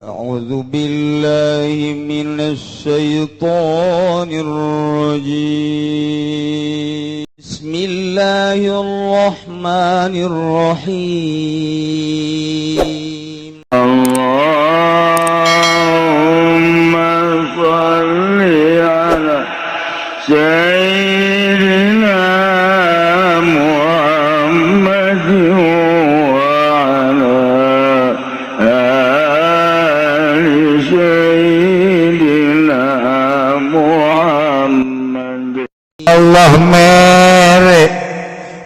أعوذ بالله من الشيطان الرجيم بسم الله الرحمن الرحيم اللهم صل على سيدنا محمد وعلى آل سيدنا محمد. Allahumma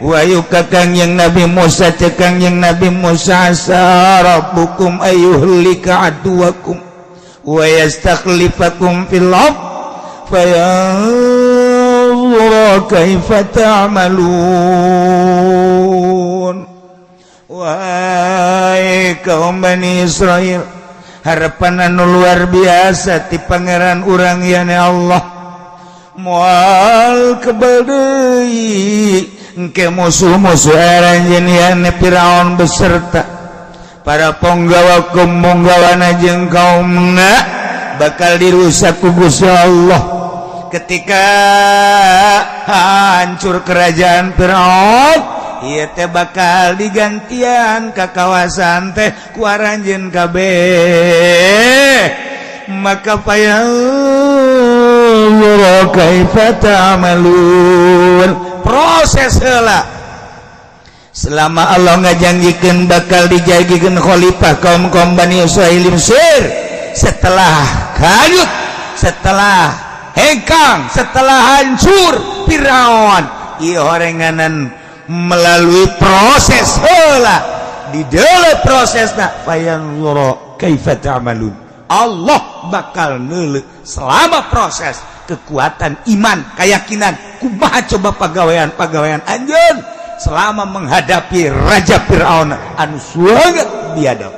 wayu kakang yang Nabi Musa cekang yang Nabi Musa asa rabbukum ayyuhlika aduwakum wa yastakhlifakum fil ard fayanzura kaifa ta'malun. Wahai kaum Bani Israel, harapan anu luar biasa ti pangeran urang yana Allah moal kebedeui engke musuh-musuh aranjeun yana Firaun beserta para penggawa-penggawana jeung kaumna bakal dirusak ku Gusti Allah ketika hancur kerajaan Firaun. Ieu teh bakal digantian ka kawasan teh ku aranjeun kabeh maka fayanzura kaifa ta'malun. Proses heula selama Allah ngajanggikeun bakal dijagikeun khalifah kaum-kaum Bani Israil Mesir setelah kayut, setelah hengkang, setelah hancur Firaun. Ieu horenganan melalui proses heula di dalam prosesna fayanzura kaifa ta'malun. Allah bakal neuleuh selama proses kekuatan iman, keyakinan kumaha coba pagawean anjeun selama menghadapi Raja Firaun anu sangat biadab.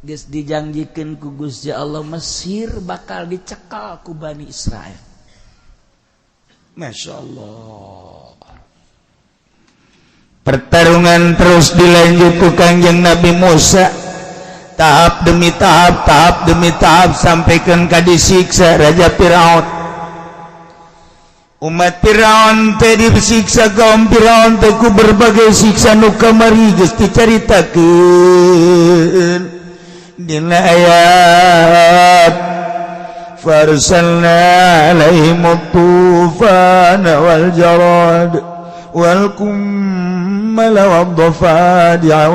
Geus dijanjikeun ku Gusti Allah Mesir bakal dicekal ku Bani Israel. Masya Allah. Pertarungan terus dilanjut ku Kangjeng Nabi Musa, tahap demi tahap, tahap demi tahap sampaikan ka disiksa Raja Firaun. Umat Firaun teh disiksa kaum Firaun teh ku berbagai siksa nu kamari geus dicaritakeun dina ayat farsalna alaihim tufana wal jarad wal kummala wad dafadi'a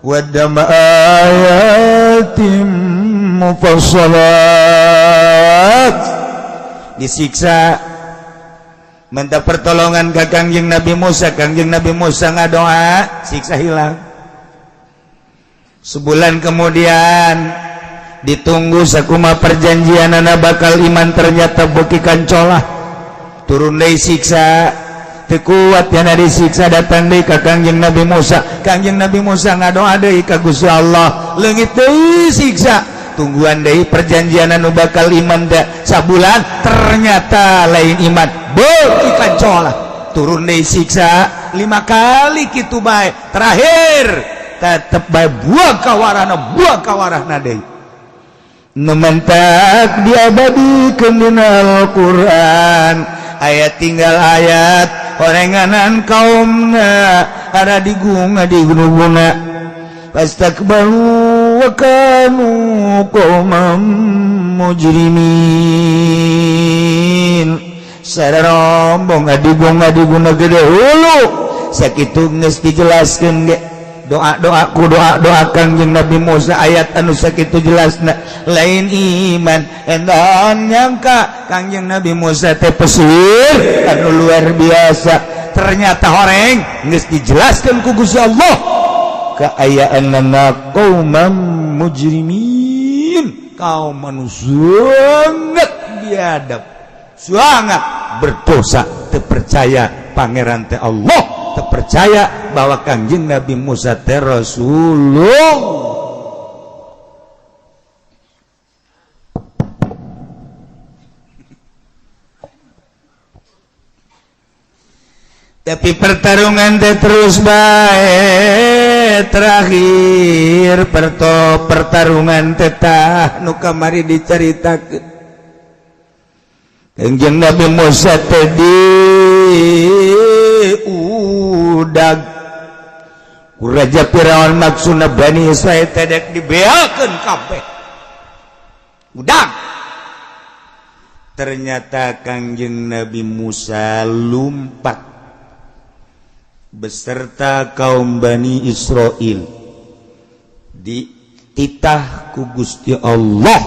wad dam ayatim mufassalat. Disiksa minta pertolongan ke Kangjeng Nabi Musa. Kangjeng Nabi Musa ngadoa, siksa hilang. Sebulan kemudian ditunggu sakuma perjanjian anak bakal iman ternyata bukikan colah turun dari siksa kuat yana disiksa datang deui ka Kangjeng Nabi Musa. Kangjeng Nabi Musa ngadoa deui ka Gusti Allah, leungit deui siksa, tungguan deui perjanjian anu bakal iman da sabulan ternyata lain iman beuki kancolah turun deui siksa 5 kali kitu bae terakhir tetep bae buah kawarahna deui nementak diabadikeun dina Al-Qur'an ayat tinggal ayat horenganan kaumna ada di gunung-gunungna fastakbaru wa kanu qauman mujrimin. Sadarombong adi-gunung gede hulu sakitu geus dijelaskeun ge doa Kangjeng Nabi Musa ayat anu sakitu jelasna lain iman endan nyangka Kangjeng Nabi Musa teh pesir anu luar biasa ternyata horeng geus dijelaskeun ku Gusti Allah kaayaanna qauman mujrimin kaum manusia sangat biadab sangat berdosa teu percaya pangeran teh Allah teu percaya bahwa Kangjeng Nabi Musa teh Rasulullah. Tapi pertarungan teh terus baik terakhir pertarungan tetah nu kamari diceritakeun Kangjeng Nabi Musa tadi udag ku Raja Firaun maksudna Bani Israil tedek dibeakeun kabeh udag. Ternyata Kangjeng Nabi Musa lumpat beserta kaum Bani Israil dititah ku Gusti Allah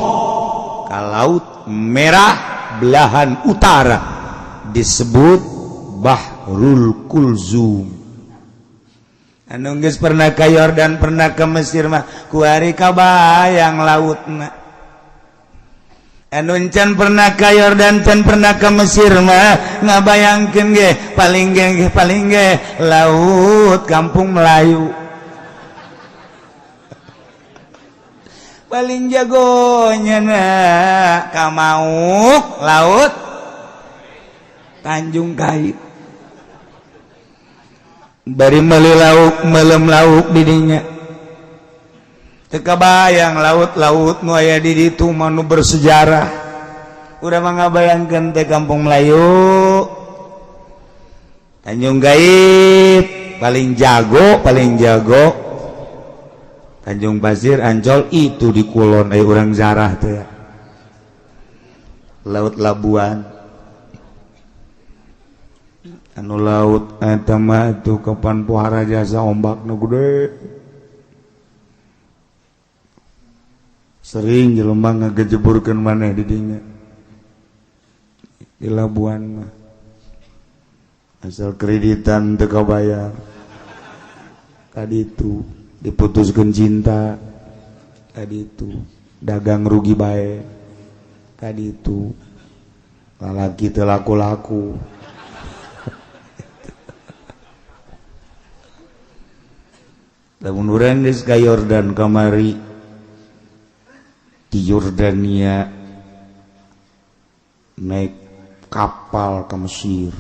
ka Laut Merah belahan utara disebut Bahrul Kulzum. Anu geus pernah ka Yordan pernah ke Mesir mah kuari kabayang lautna. Anu can pernah ka Yordan can pernah ke Mesir mah ngabayangkeun ge paling ge laut Kampung Melayu. Paling jagonya na Kamauk laut Tanjung Kait bari meuli lauk melem lauk didinya teu kabayang laut-laut nu aya di ditu manu bersejarah urang mah ngabayangkeun teh Kampung Melayu Tanjung Kait paling jago Tanjung Pasir, Ancol itu di Kulon urang zarah teh. Laut Labuan. Anu laut eta mah tuh kapan pohara jasa ombakna gede. Sering jelema ngagejeburkeun maneh di dinya. Di Labuan mah. Asal kreditan teu kabayar. Tadi itu diputuskan cinta tadi itu dagang rugi bae tadi itu lalaki teu laku-laku lamun urang geus ka Yordan kamari di Yordania naik kapal ke Mesir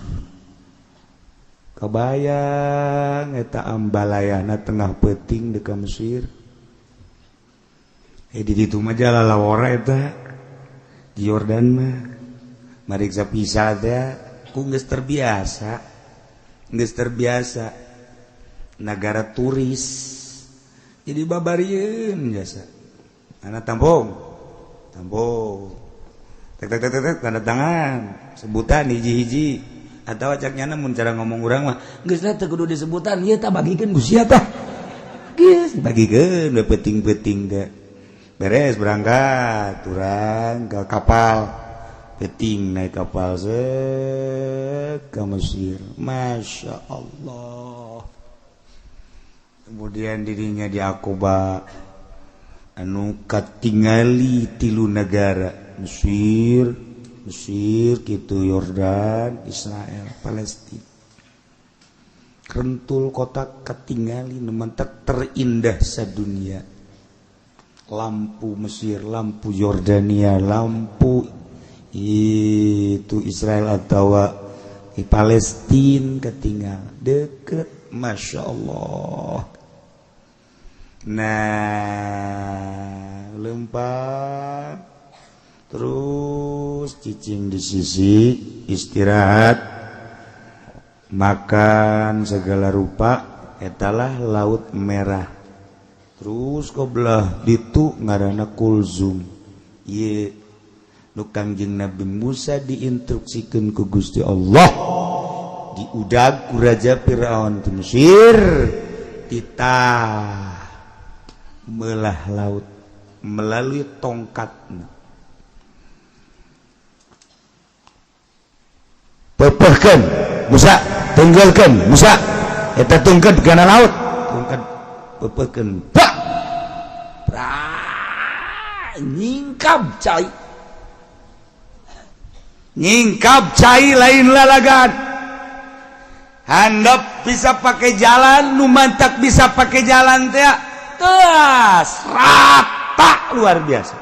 kabayang eta ambalayana tengah peuting di ka Mesir di ditu mah jalalawara eta di Yordan mah mariksa pisah teh ku geus terbiasa negara turis jadi babarieun jasa ana tampung tek tanda tangan sebutan hiji-hiji atau acaknya namun cara ngomong orang mah geus teh kudu disebutan ieu tah bagikeun ku sia tah geus bagikeun we peuting-peuting teh beres berangkat urang ke kapal peuting naik kapal ke Mesir Masya Allah kemudian dirinya di Aqaba anu katingali 3 negara Mesir gitu Yordan Israel Palestina rentul kota katingali nemantak terindah sadunia lampu Mesir lampu Yordania lampu itu Israel atau Palestina ketinggal deket Masya Allah. Nah lempar terus cicing di sisi istirahat makan segala rupa etalah Laut Merah terus kobelah ditu ngaranna Kulzum ye nu Kangjeng Nabi Musa diinstruksikeun ku Gusti Allah diudag ku Raja Firaun di Mesir titah melah laut melalui tongkatna pepehkeun Musa tenggelkeun Musa eta tongkat kana laut tongkat pepehkeun bak nyingkap cai lain lalagan handap bisa pakai jalan nu mantak bisa pakai jalan teh teas rata luar biasa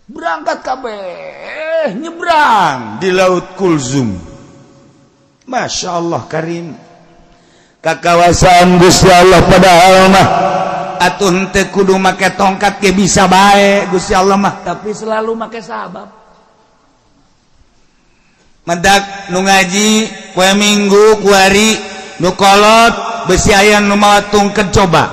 berangkat kabeh nyebrang di Laut Kulzum Masya Allah Karim kakawasan Gusti Allah padahal mah atuh teu kudu make tongkat ge bisa bae Gusti Allah mah tapi selalu make sabab. mendak nu ngaji poe Minggu kuari nu kolot besi aya nu mawatungkeun coba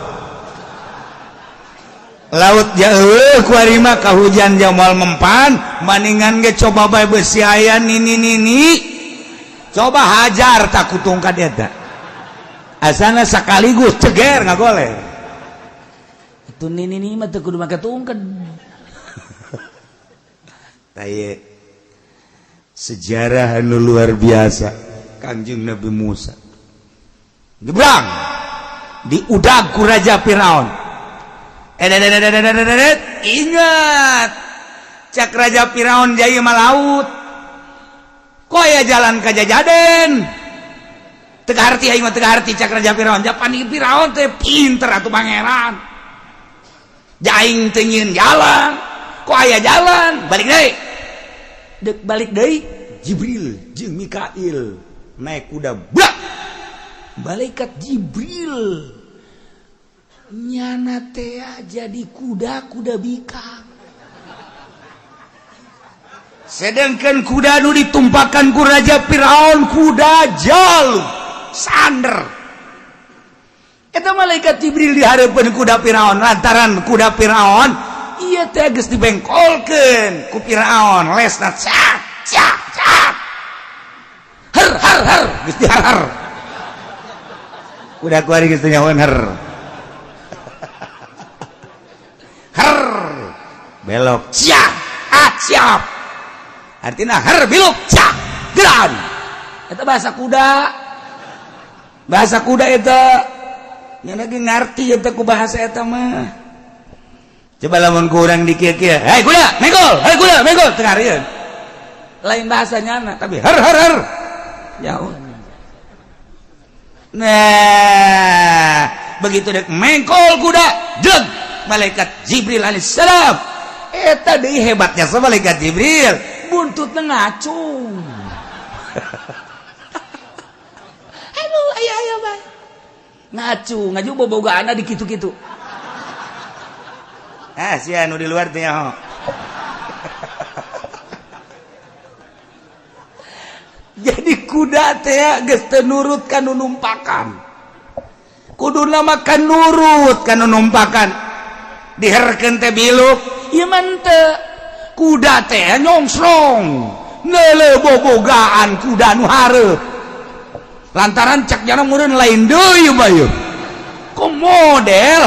laut jauh kuari mah kahujan jang moal mempan maningan ge coba bae besi aya nini coba hajar tak kutungkat eta asana sekaligus ceger ngagoleh Itu nini mah teu kudu make tungked. Taye sejarah anu luar biasa Kangjeng Nabi Musa gebrang di udag ku Raja Firaun. Ingat cak Raja Firaun jaya malaut kok aya jalan ka Jajaden teu harti aing mah teu harti cak Raja Firaun japan Firaun teh pinter atuh pangeran jaing teu nyieun jalan kok aya jalan balik deui Dek balik deui Jibril jeung Mikail naik kuda blak malaikat Jibril nyana teh jadi kuda bikang. sedangkan kuda nu ditumpakan ku Raja Firaun kuda jaluk sander eta malaikat Jibril dihareupeun kuda Firaun lantaran kuda Firaun ieu teh geus dibengkolkeun ku Firaun lesna cak har geus dihar kuda kuari geus teu nyahoan har belok siap artinya har belok geran Eta bahasa kuda eta nya lagi ngarti eta ku bahasa eta mah. Coba lamun ku urang di kieu-kieu hei kuda megol teu ngarieun Lain bahasanya tapi har jauh. nah begitu dek mengkol kuda jeung malaikat Jibril alaihissalam eta deui hebatnya sama malaikat Jibril Buntutna ngacung. Aduh aya bae. Ngaju bobogaana di kitu-kitu. sia anu di luar teh nyaho Jadi kuda teh geus teu nurut ka nu numpakan. kuduna mah kan nurut kana numpakan diherkeun teh biluk Ieu mah teu kuda teh nyongsrong neuleuh bobogaan kuda nu hareup lantaran cak jana meureun lain deui bae ku model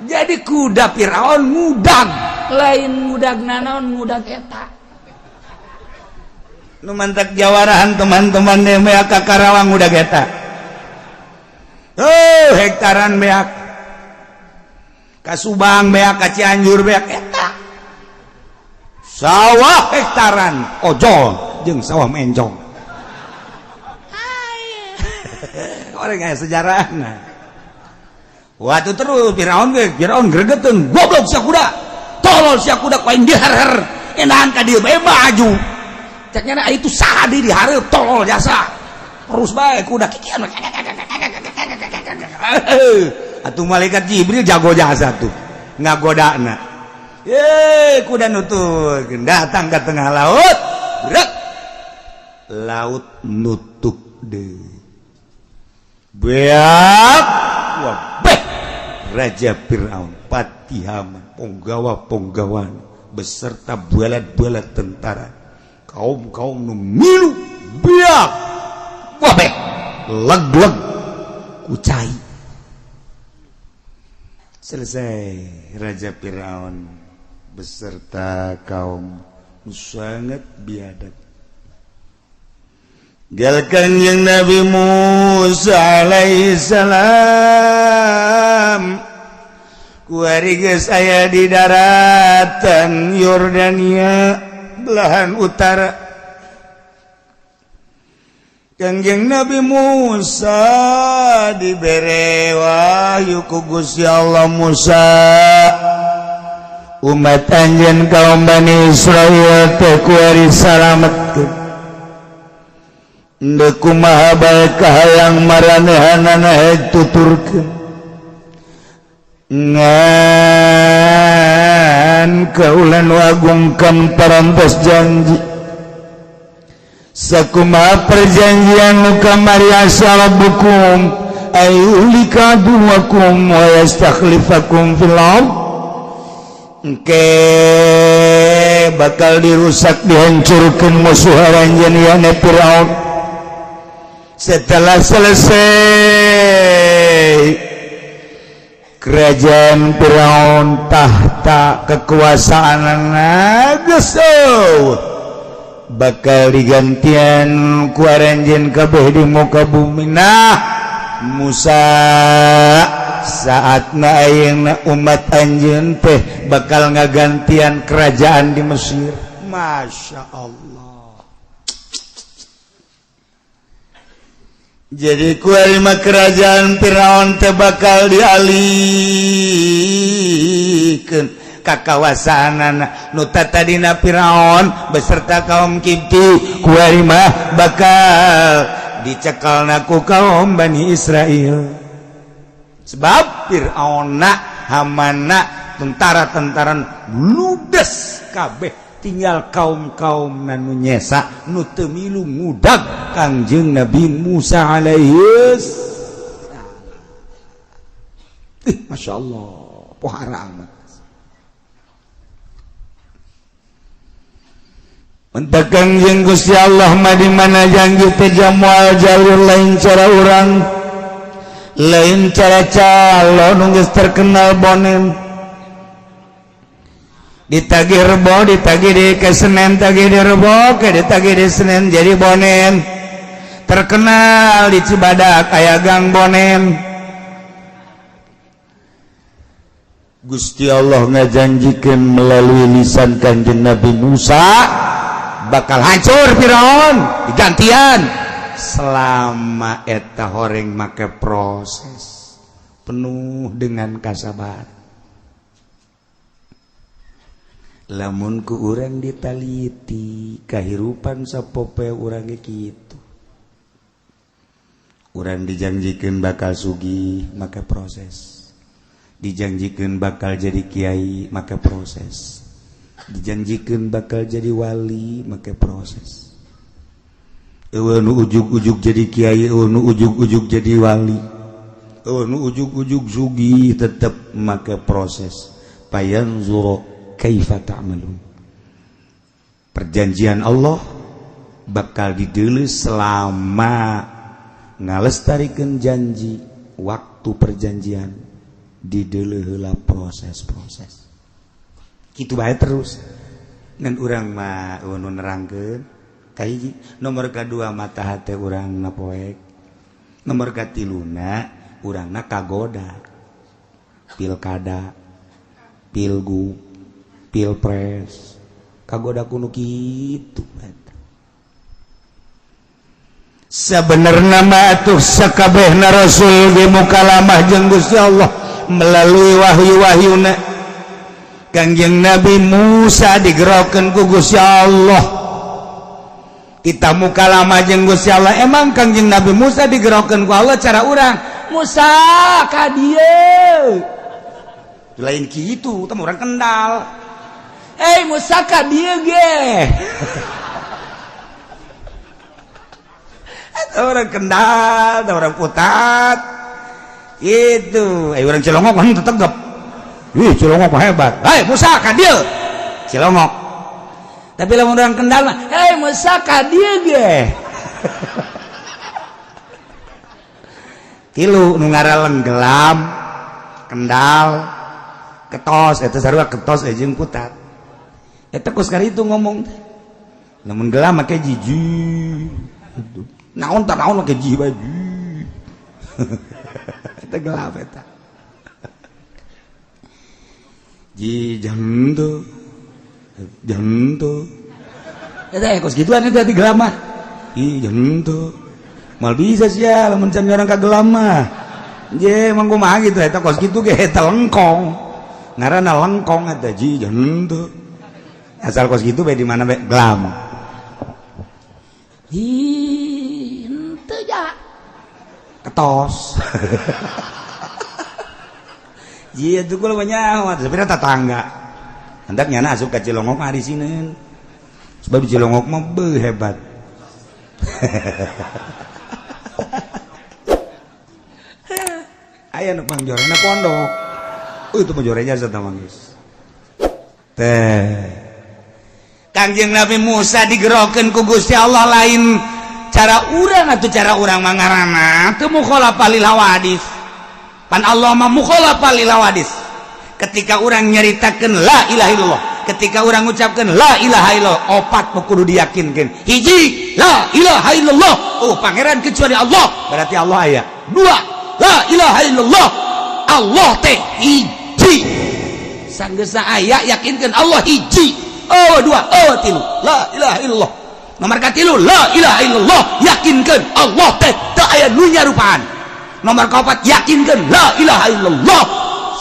jadi kuda Firaun ngudag lain ngudagna naon ngudag eta. Nu mantak jawarahan teman-teman mea ka Karawang ngudag eta hektaran beak ka Subang beak ka Cianjur beak eta sawah hektaran ojol jeung sawah mencong orang aya sejarahna waktu terus Firaun gregeteun goblok sia kuda tolol sia kuda ku aing diharher enahan ka dieu bae maju caknya itu saha di dihareup tolol jasa terus bae kuda kikian atuh malaikat Jibril jago jasa tuh ngagodana kuda nutupkeun datang ke tengah laut brek laut nutup deui beak wabeh Raja Firaun Patihaman ponggawa-ponggawan beserta bualat-bualat tentara kaum-kaum nu milu beak wabeh leg-leg kucai selesai Raja Firaun beserta kaum sangat biadab galkan yang Nabi Musa alaihissalam kuari geus aya di daratan Yordania belahan utara Kangjeng Nabi Musa dibere wahyu ku Gusti Allah Musa umat anjeun kaum Bani Israil teh kuari salametkeun Ndeu kumaha bae kahayang maranehanana tuturkeun ngan kaulan wagungkan parantos janji sakumaha perjanjian nu kamari asalabukum ayulika duwakum wa yastakhlifakum fil ardh engke bakal dirusak dihancurkeun musuh ranjaniana Firaun setelah selesai kerajaan Firaun tahta kekuasaanna geus bakal digantian ku aranjeun kabeh di muka bumi. Nah Musa saatna ayeuna umat anjeun teh bakal ngagantian kerajaan di Mesir. Masya Allah. Jadi kuarima kerajaan Firaun teh bakal dialihkeun ka kawasanana nu tadina Firaun beserta kaum Qibti kuarima bakal dicekelna ku kaum Bani Israel. Sebab Fir'auna Hamana tentara-tentaran ludes kabeh tinggal kaum-kaum nanu nyesa nu teu milu ngudag Kangjeng Nabi Musa alaihi salam. Masya Allah pohara amat. Mentak Kangjeng Gusti Allah mah di mana janji teh jamual jalur lain cara urang lain cara calon nu geus terkenal bonen ditagih rebo ditagih di ke Senen tagih di rebo ke ditagih di Senen jadi bonen terkenal di Cibadak aya gang bonen. Gusti Allah ngajanjikeun melalui lisan Kanjeng Nabi Musa bakal hancur Firaun digantian selama eta horeng make proses penuh dengan kasabaran. Lamun ku urang ditaliti kahirupan sapope urang ge kitu. Urang dijanjikeun bakal sugih make proses. Dijanjikeun bakal jadi kiai make proses. Dijanjikeun bakal jadi wali make proses. Eueuh nu ujug-ujug jadi kiai, eueuh nu ujug-ujug jadi wali, eueuh nu ujug-ujug sugih tetep make proses. Payanzuru kaifa ta'malun. Perjanjian Allah bakal dideuleuh selama ngalestarikeun janji waktu perjanjian dideuleuh heula proses-proses. Kitu bae terus. Ngan urang mah nu nerangkeun kahiji nomor kadua mata hate urang na poek, nomor katiluna urangna kagoda pilkada pilgub pilpres kagoda kuno kitu. Sabenerna mah atuh sakabehna rasul ge mukalamah jeung Gusti Allah melalui wahyu-wahyuna. Kangjeng Nabi Musa digerokeun ku Gusti Allah kita mukalamah jeung Gusti Allah. Emang Kangjeng Nabi Musa digerokeun ku Allah cara urang Musa ka dieu lain kitu teh urang Kendal. Musa ka dieu ge eta urang Kendal eta urang Putat itu. Urang Cilongok mah teu tegep. Cilongok mah hebat. Musa ka dieu Cilongok. Tapi lamun urang Kendal mah Musa ka dieu ge tilu nu ngaralen Gelam Kendal Ketos eta sarua Ketos jeung Putat eta kos karitu ngomong lamun Gelam make jiji naon tah naon make jiji baju eta Gelam eta ji jantu eta kos gituan eta di Gelam mah jantu mal bisa sia lamun can orang ka Gelam mah je mah kumaha gitu eta kos kitu ge eta lengkong ngaranna lengkong eta ji jantu asal kos kitu bae di mana bae Gelam ngetos. Iya tuh kalau banyak, sebenarnya tetangga. Hendaknya asup ke Cilongok hari Senin. Sebab di Cilongok mah hebat. Aya nu pangjorena pondok. Itu pangjorenya jasa mangis. Teh. Kangjeng Nabi Musa digerokeun ku Gusti Allah lain cara urang atau cara urang mangarana teu mukhalafah lil hawadis. Pan Allah mah mukhalafah lil hawadis. Ketika urang nyaritakeun la ilaha illallah, ketika urang ngucapkeun la ilaha illallah, opat kudu diyakinkeun. Hiji, la ilaha illallah, oh pangeran kecuali Allah, berarti Allah aya. Dua, la ilaha illallah, Allah teh hiji. Sanggeus aya yakinkeun Allah hiji. Oh dua, oh tilu, la ilaha illallah. Nomor katilu, la ilaha illallah, yakinkeun Allah teh teu aya nu nyarupaan. Nomor kaopat yakinkeun la ilaha illallah,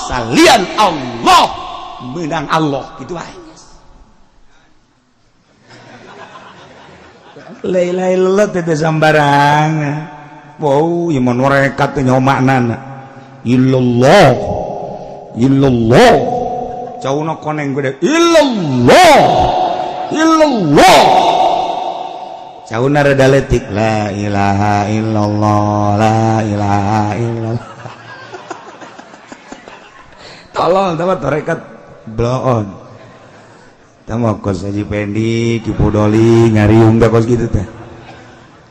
salian Allah menang Allah gitu wae. La ilaha illallah teh sambarangan. Wow, ieu mun rekat teh nyomakna. Illallah. Illallah. Cauna koneng gede illallah illallah cauna rada letik la ilaha illallah la ilaha illallah tolong tamat tarekat bloon tamu kos Haji Pendi Kipu Doli ngariung da kos gitu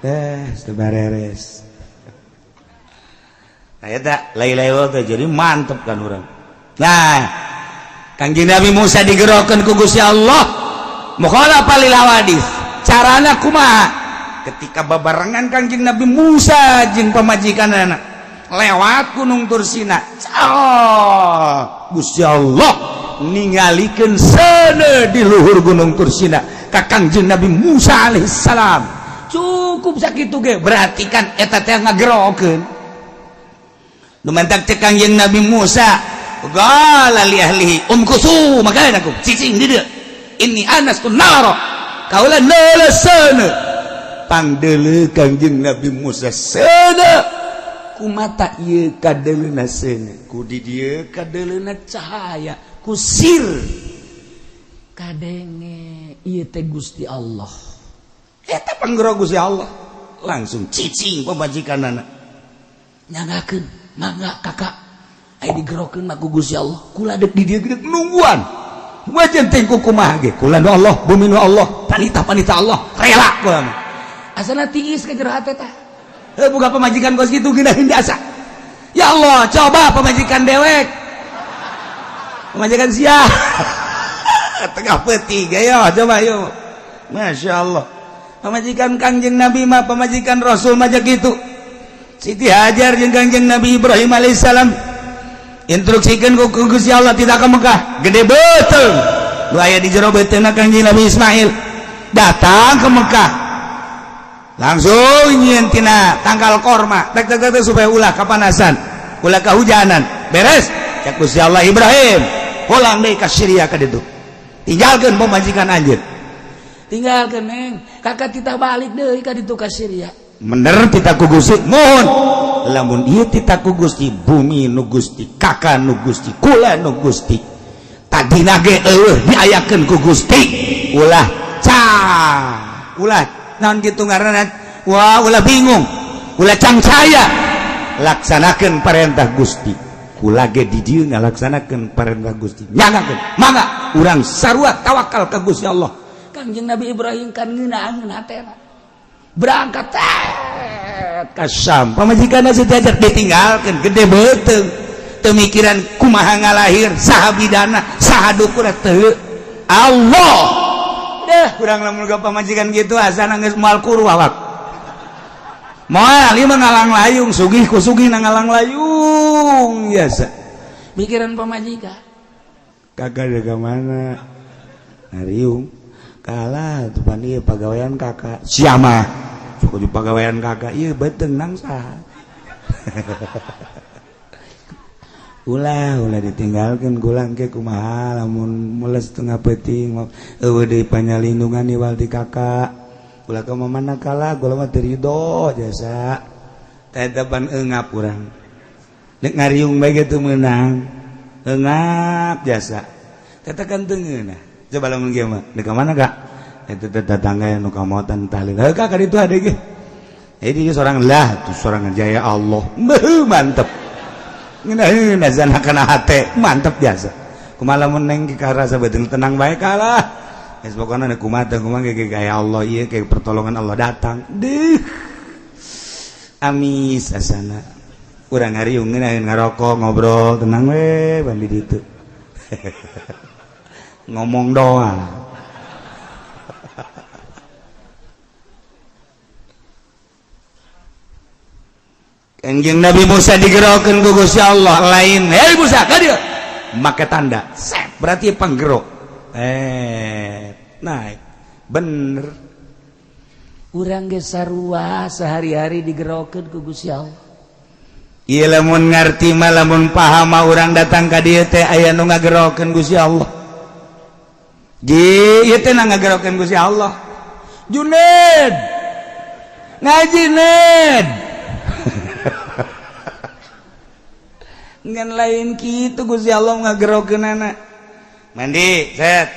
teh sebareres aya tak la ilaha illallah teh jadi mantep kan urang. Nah Kangjeng Nabi Musa digerokeun ku Gusti Allah mukhalafah lil hawadis. Carana kumaha? Ketika babarengan Kangjeng Nabi Musa jeung pamajikanana lewat Gunung Tursina. Gusti Allah ningalikeun seuneu di luhur Gunung Tursina ka Kangjeng Nabi Musa alaihissalam. Cukup sakitu ge berarti kan eta teh ngagerokeun. Lumantak teh Kangjeng Nabi Musa qala li ahlihi umkusu makana aku cicing di dieu inni anaskun naro kaula neuleuseun pangdeuleu Kangjeng Nabi Musa seuneu kumata ieu kadeuleuna seuneu ku di dieu kadeuleuna cahaya ku sir kadenge ieu teh Gusti Allah eta panggero Gusti Allah langsung cicing pamajikanana nyanggakeun mangga kakak ai digerokeun mah ku Gusti Allah kula dek di dieu gede nungguan wajan teh ku kumaha ge kula nu Allah bumi nu Allah panita Allah rela kula mah asana tiis ka jero hate teh boga pamajikan kos kitu geunaheun biasa ya Allah coba pamajikan dewek pamajikan sia tengah peuting ayo coba yo Masya Allah pamajikan Kangjeng Nabi mah pamajikan Rasul mah kitu Siti Hajar jeung Kangjeng Nabi Ibrahim alaihissalam instruksikan ku Gusti Allah tidak ke Mekah gede betul lu aya di jero beuteuna Kangjeng Nabi Ismail datang ke Mekah langsung nyieun tina tangkal korma tek supaya ulah kapanasan ulah kahujanan beres cek Gusti Allah Ibrahim pulang deui ka Syria ka ditu tinggalkeun pamajikan anjeun tinggalkeun neng kakak titah balik deui ka ditu ka Syria bener titah ku Gusti mohon lamun ieu titah ku Gusti bumi nu Gusti kakak nu Gusti kula nu Gusti tadina ge eueuh diayakeun ku Gusti ulah ulah naon kitu ngaranna wah ulah bingung ulah cangcaya laksanakeun perintah Gusti kula ge di dieu ngalaksanakeun perintah Gusti nyangakeun mangga urang sarua tawakal ka Gusti Allah Kangjeng Nabi Ibrahim kan ngeunaheun hatena berangkat ka Syam pamajikanna Siti Hajar ditinggalkeun gede beuteung teu mikiran kumaha ngalahir saha bidana saha dukuna teu Allah deh urang lamun ga pamajikan kitu asana geus moal kuru awak moal ieu mah ngalang layung sugih ku sugih na ngalang layung biasa mikiran pamajikan kakak jaga mana ngariung kalah tuh pani pagawean kakak siapa suka di pagawean kakak iya beteng nang saha ulah ditinggalkan gulang ke kumaha lamun mules tengah peuting eueuh deui panyalindungan iwal di kakak ulah ka mana kalah gula mah teu ridho jasa depan engap urang nek ngariung bae gitu menang engap jasa tetekan tengeuna coba lamun kieu mah nek mana kak itu tetangga nu kamotan tahlil kak ka ditu ade ge jadi seorang lah tuh seorang jaya Allah mantep ngeuna zana kana hate mantep jasa kumaha lamun neng ka rasa beuteung tenang bae kalah geus pokona nek kumaha ge gaya Allah ieu ke pertolongan Allah datang deuh amis asana urang ngariung ngarokok ngobrol tenang we bandi ditu ngomong doang Kanjeng Nabi Musa digerokeun ku Gusti Allah lain hei Musa ka dieu make tanda set berarti panggerok naik bener urang ge sarua sehari-hari digerokeun ku Gusti Allah ieu lamun ngarti mah lamun paham mah urang datang ka dieu teh aya nu ngagerokeun Gusti Allah ieu teh ngagerokeun Gusti Allah Junaid ngaji Ned ngan lain kitu Gusti Allah ngagerokeunana mandi set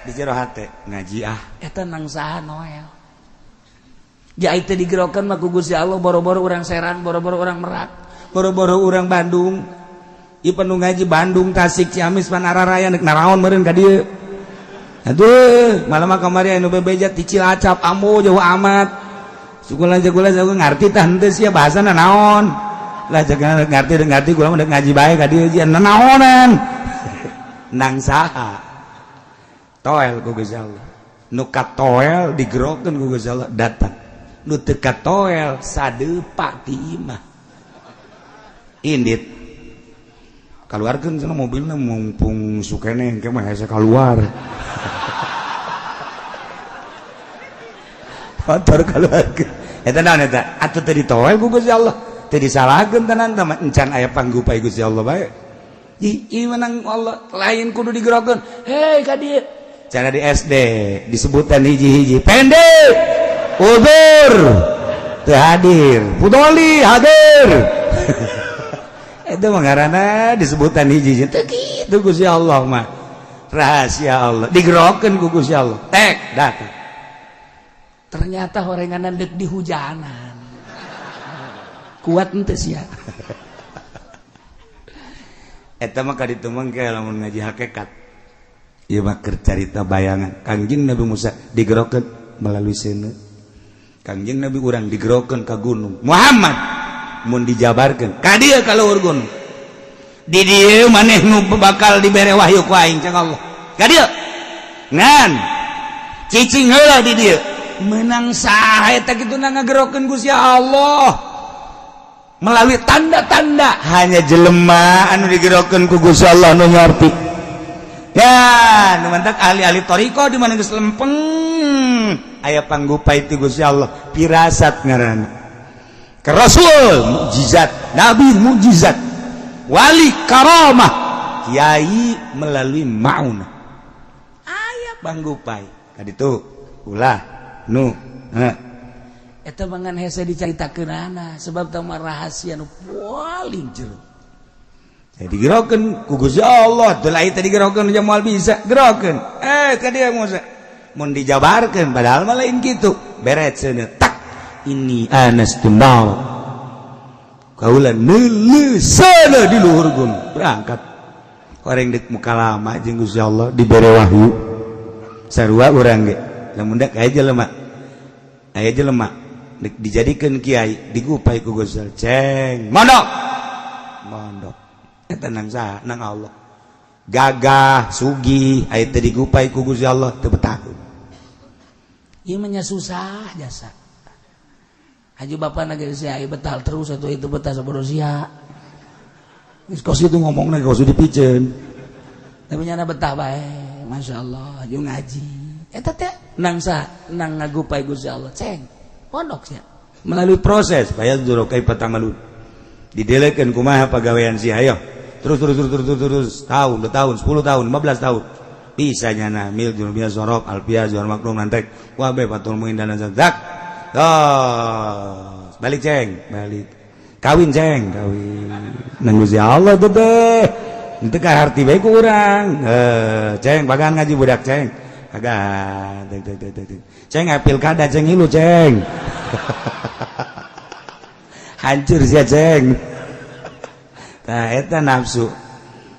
di jero hate ngaji eta nang saha Noel ja itu digerokeun mah ku Gusti Allah boro-boro urang Serang boro-boro urang Merak boro-boro urang Bandung ieu panu ngaji Bandung Tasik Ciamis Panararaya nek naraon meureun ka dieu aduh malam kamari anu bebejat ti Cilacap ambo jauh amat sukula-sukula ngarti tah henteu sia bahasana naon lah jangan ngerti gua mah ngaji bae ka dieu jian naonan nang saha toel ku Gusti Allah nu katoel digerokeun ku Gusti Allah datang nu teu katoel sadeupa ti imah indit kaluarkeun cenah mobilna mumpung sukene engke mah hese kaluar motor kaluarkeun eta naon eta atuh teu ditoel ku Gusti Allah teu disalahkeun tenan teh encan aya panggupai Gusti Allah bae ieu menang Allah lain kudu digerokeun hei ka dieu cara di SD disebutan hiji-hiji pendek udur teu hadir pudoli hadir itu mah ngaranna disebutan hiji-hiji teu kitu Gusti Allah mah rahasia Allah digerokeun ku Gusti Allah tek datang ternyata horenganan deuk di hujanan kuat ente sia eta mah kaditu mangke lamun ngaji hakikat ieu mah keur carita bayangan Kangjeng Nabi Musa digerokeun melalui seuneu Kangjeng Nabi urang digerokeun ka gunung Muhammad mun dijabarkeun ka dieu ka luhur gunung di dieu maneh nu bakal dibere wahyu ku aing cang Allah ka dieu ngan cicing heula di dieu meunang saha eta kitu ngagerokeun Gusti Allah melalui tanda-tanda hanya jelema anu digerokeun ku Gusti Allah nu ngarti ya nu mantak ahli-ahli thariqah di mana geus lempeng aya panggupai ti Gusti Allah pirasat ngaranna ke rasul mukjizat nabi mukjizat wali karamah kiai melalui maunah aya panggupai kaditu ulah nu eta mangan hese dicaritakeunana sebab teu mah rahasia nu paling jero jadi digerokeun ku Gusti Allah teu lain teh digerokeun jeung moal bisa gerokeun ka dieu Musa mun dijabarkeun padahal mah lain kitu beret cenah tak ini anastu nar kaula neuleusana di luhur gunung berangkat koreng deuk muka lama jeung Gusti Allah dibere wahyu sarua urang ge lamun dak aya jelema dijadikan kiai digupai ku Gusti Allah ceng mondok eta nang saha nang Allah gagah sugih aya teh digupai ku Gusti Allah teu betah ieu mah nya susah jasa haji bapana ge sia betah terus atuh itu betah sabodo sia geus kos itu ngomongna geus dipiceun tapi nya betah bae masyaallah jeung ngaji eta teh nang saha nang ngagupai Gusti Allah ceng pondok sia melalui proses supaya juro kai patangalun didelekeun kumaha pagawean si hayo terus tahun 2 tahun 10 tahun 15 tahun bisa nyana mil juru biasa sorok alpia jual maklum nantek wah be patul muin dana zadak balik ceng balik kawin ceng kawin nang Gusti Allah tuh teh itu kan arti baik kurang ceng bagan ngaji budak ceng bagan ceng apil kada ceng ilu ceng hancur sih ceng nah eta nafsu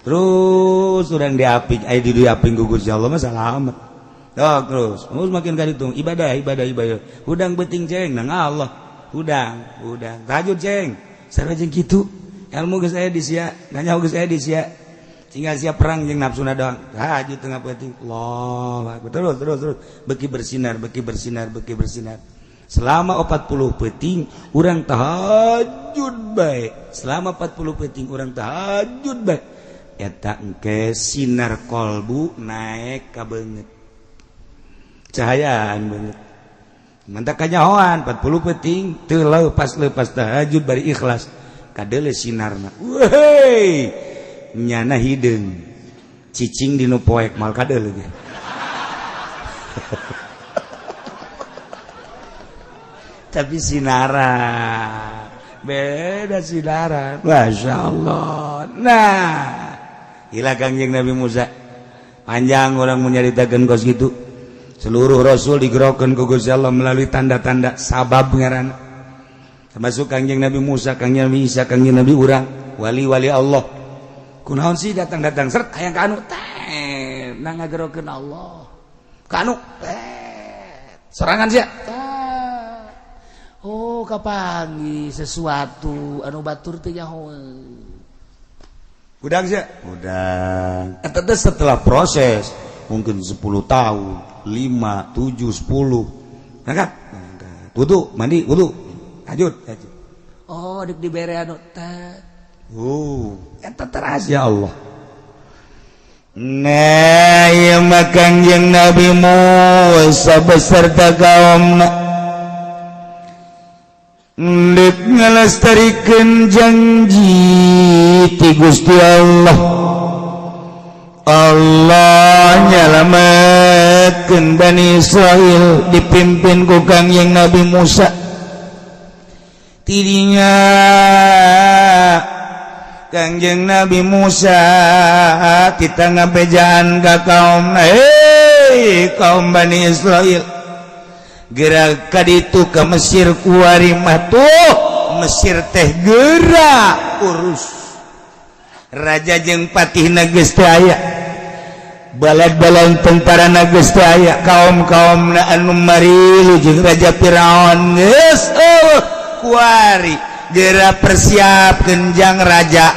terus urang diaping di diaping ku Gusti Allah mah salamet terus makin kaditung ibadah hudang beting ceng nang Allah hudang tahajud ceng sareng kitu ilmu geus aya di sia nganyaho geus aya di sia tinggal sia perang jeung nafsuna doang tahajud tengah penting Allah terus beki bersinar selama 40 peting urang tahajud bae selama 40 peting urang tahajud bae eta engke sinar kolbu naik ka beungeut cahayaan beungeut mantap kanyahoan 40 peting teu lepas tahajud bari ikhlas kadele sinarna wehey nyana hideung cicing dinu poek mal kadele ge tapi sinaran beda sinaran masyaallah nah ila Kangjeng Nabi Musa panjang orang menyaritakeun kos gitu seluruh rasul digerokeun ku Gusti Allah melalui tanda-tanda sabab ngaranna termasuk Kangjeng Nabi Musa, Kangjeng Nabi Isa, Kangjeng Nabi urang wali-wali Allah kunaon sih datang-datang seret hayang ka anu teh nang ngagerokeun Allah ka anu sorangan sia oh kapanggih sesuatu anu batur teh nyahoeun udang sia udang eta teh setelah proses mungkin 10 tahun 5, 7, 10 ngangkat wudu mandi wudu lanjut oh dek dibere anu teh eta teras ya Allah nah ya Kangjeng Nabi Musa beserta kaumna dek ngalestarikeun janji ti Gusti Allah nyalametkeun Bani Israil dipimpin ku Kangjeng Nabi Musa tidinya Kangjeng Nabi Musa kita ngabejaan ka kaumna kaum Bani Israil gerak kaditu ke Mesir kuari mah tuh Mesir teh gerak urus raja jeung patihna geus teu aya balad-balad tentarana geus teu aya kaum-kaumna anu marilu jeung raja Firaun geus kuari geura persiap genjang raja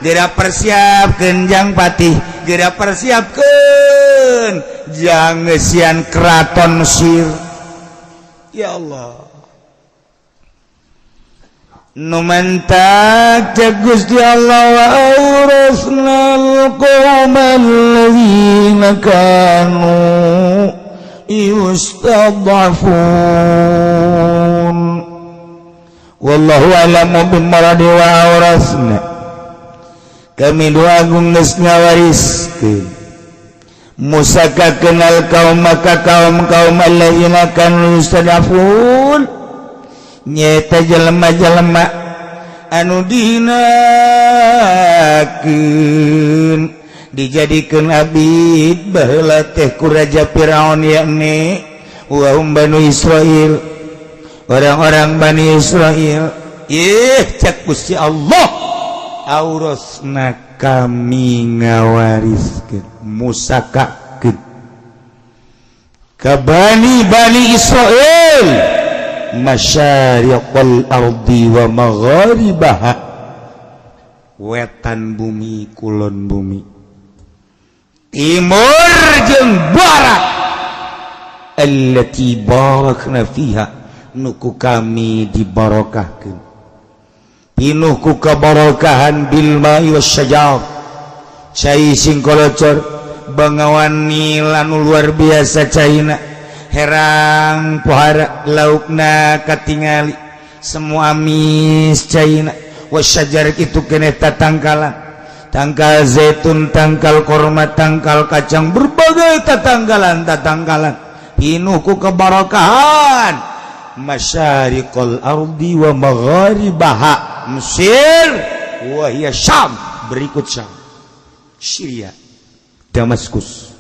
geura persiap genjang patih geura persiapkeun jang ngeusian keraton Mesir ya Allah nu mantak cek Gusti Allah wa aurasnal qaumal ladzina kanu yustad'afun wallahu a'lamu bimaradi wa aurasna kami doa geus ngawariskeun Musa ka kenal kaum maka kaum alladzina kanu yustad'afun nyata jelema-jelema anu dihinakeun dijadikeun abid baheula teh ku raja Firaun yakni wa Bani Israil orang-orang Bani Israil cek Gusti Allah aurasna kami ngawariskeun Musa kakeun ka Bani Israil masyariqal ardi wa magharibaha wetan bumi kulon bumi timur jeung barat allati barakna fiha nuku kami dibarokahkeun pinuh ku kabarakahan bil ma'i wasyajar cai sing kolocor bangawan nil anu luar biasa caina herang pohara laukna katingali semua amis caina wasyajar itu kene tatangkalan tangkal zaitun tangkal korma tangkal kacang berbagai tatangkalan pinuh ku kebarakahan masyariqal ardi wa magharibaha Mesir, wa hiya Syam, berikut Syam, Syria, Damaskus.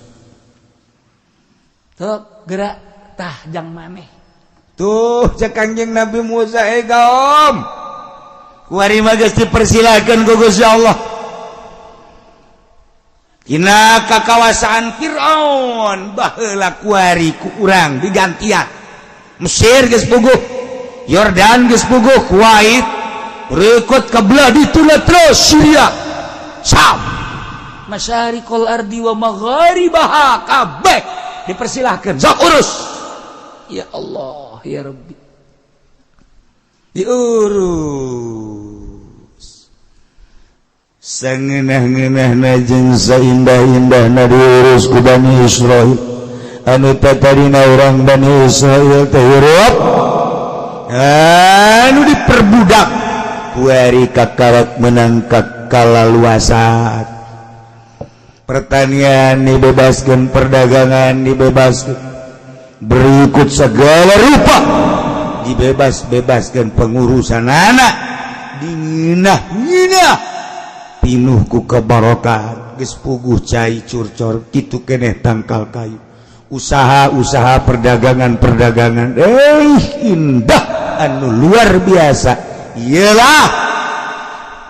Tuh gerak tah jang maneh. Tuh cek Kangjeng Nabi Musa kaum. Kuari mah geus dipersilakeun ku Gusti Allah. Dina kakawasaan Firaun baheula kuari ku urang digantian. Mesir geus puguh, Yordan geus puguh, Kuwait berikut ke belah dituna terus Syria, Syam, Masyariqul ardi wa magharibaha kabeh dipersilahkan. sok urus. Ya Allah, ya Rabbi. Diurus. Sangeunah-ngeunahna jeung saindah-indahna diurus ku Bani Israil. Anu tatarina urang Bani Israil teh hirup anu diperbudak kuari kakarak menangkap kalaluasan. Pertanian dibebaskan, perdagangan dibebaskan, berikut segala rupa dibebas-bebaskan, pengurusan anak dinginah-nginah pinuh ku kebarokan, geus puguh cai curcor kitu keneh tangkal kayu, usaha-usaha perdagangan indah anu luar biasa. Iyalah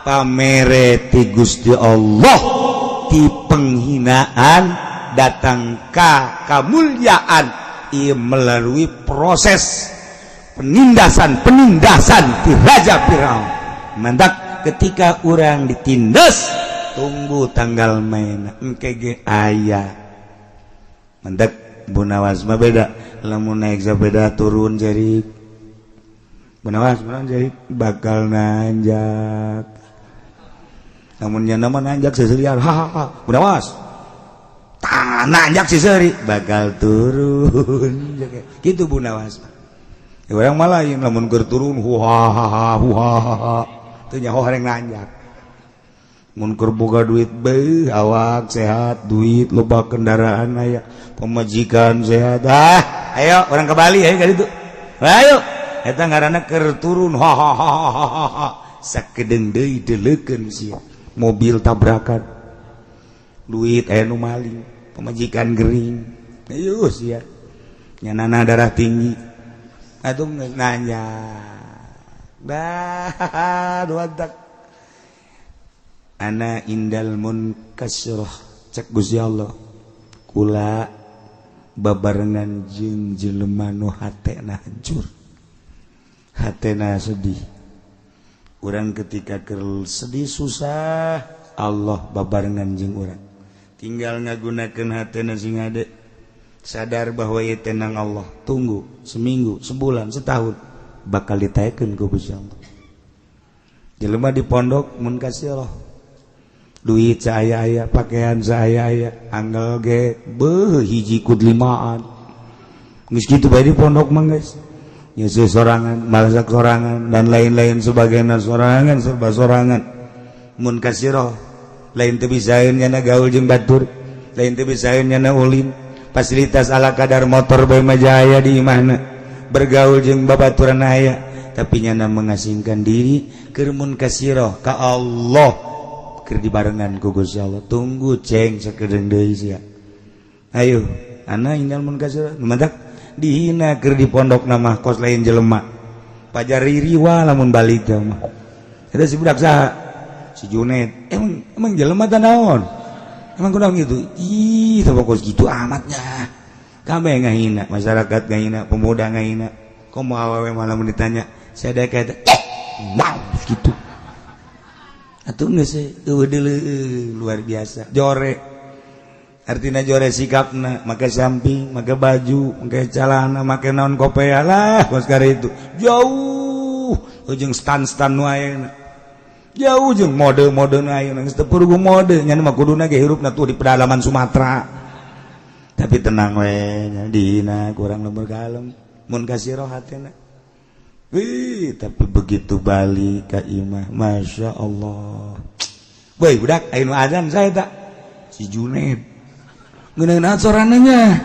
pamere ti Gusti Allah, ti penghinaan datang ka kamulyaan ieu melalui proses penindasan ti Raja Firaun. Mantak ketika urang ditindas tunggu tanggal main engke ge aya. Mantak Bunawas mah beda, lamun naik sepeda turun jadi Bunawas jadi bakal nanjak. Namun yang nama nanjak seserian, hahaha, Bunawas nanjak seseri bakal turun, gitu Bunawas. Orang malah yang namun gerturun, huhahaha, itu nyaho yang nanjak. Mun keur boga duit beuh, awak sehat, duit loba kendaraan aya, pemajikan sehat. Ayo orang ke Bali ayo ka ditu. Ayo eta ngaranna keur turun hahaha. Sakedeung deui deleukeun sia. Mobil tabrakan. Duit aya nu maling, pemajikan gering. Ayo sia. Nyanana darah tinggi. Atuh nanya. Duadak. Ana indal munkasyrah cek Gusti Allah kula babarengan jeung jelema nu hatena hancur, hatena sedih. Urang ketika keur sedih susah Allah babarengan jeung urang, tinggal ngagunakeun hatena sing ade, sadar bahwa ieu tenang Allah. Tunggu seminggu, sebulan, setahun bakal ditaekeun ku Gusti Allah. Jelema di pondok mun kasirah duit saya pakaian saya anggal ge beuh hiji kud limaan geus kitu bae di pondok mah geus nyeuseut sorangan malasak sorangan dan lain-lain sebagainya, sorangan serba sorangan. Mun kasirah lain teu bisaeun nyana gaul jeung batur, lain teu bisaeun nyana ulin, fasilitas ala kadar motor bae mah jaya di imahna, bergaul jeung babaturan aya, tapi nyana mengasingkan diri keur mun kasirah ka Allah keur dibarengan ku Gusti Allah. Tunggu ceng sakedeung deui sia. Ayo ana indal mun kasirah numadak dihina keur di pondokna mah kos lain jelema pajari riwa lamun balik teh mah eta si budak saha si Junaid emang jelema teh naon emang kunaon gitu ih teu kos gitu amatnya kabeh ngahina masyarakat ngahina pemuda ngahina komo awewe malah mun ditanya sadaya eta mau gitu. Atuh geus luar biasa jore, artinya jore sikapna make samping, make baju, make celana, make naon kopea lah kos kare itu jauh jeung stan-stan nu ayeuna jauh jeung mode-mode nu ayeuna geus teu perlu mode nya mah kuduna ge hirupna tuh di pedalaman Sumatera. Tapi tenang we nya dina kurang lemur kalem mun kasirah hatena. Tapi begitu balik ke imah, Masya Allah. Boy, budak, ayo azan saya tak si Junaid. Ngeunaan sorananya.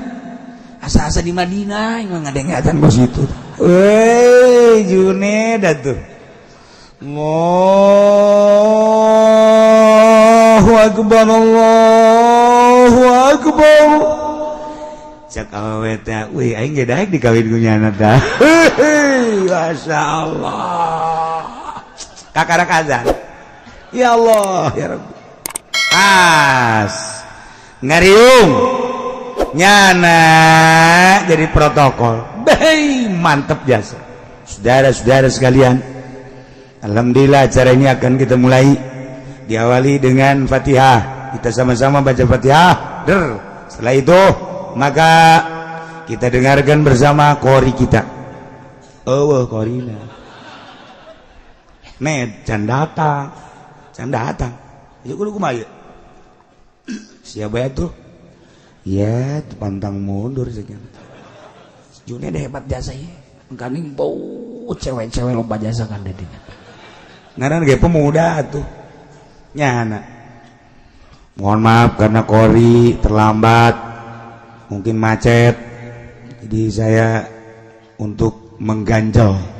Asa-asa di Madinah, emang ada yang azan bos itu. Woi, Junaid atuh. Allahu akbar, Allahu akbar. Cak awewe teh, wih aing ge daek dikawin ku nyana tah. Masyaallah. Kakarak azan. Ya Allah, ya Rabbi. As. Ngariung. Nyana jadi protokol. Bey, mantap jasa. Saudara-saudara sekalian, alhamdulillah acara ini akan kita mulai. Diawali dengan Fatihah. Kita sama-sama baca Fatihah. Setelah itu maka kita dengarkan bersama qori kita. Oh, qorina. Can datang. Ya kudu kumaha? Siapa itu? Ya, pantang mundur saja. Junet hebat jasa ya. Engkaning bau cewek-cewek lomba jasa kan dedinya. Ngaran ge pemuda tuh. Nyana. Mohon maaf karena qori terlambat. Mungkin macet. Jadi saya untuk mengganjal.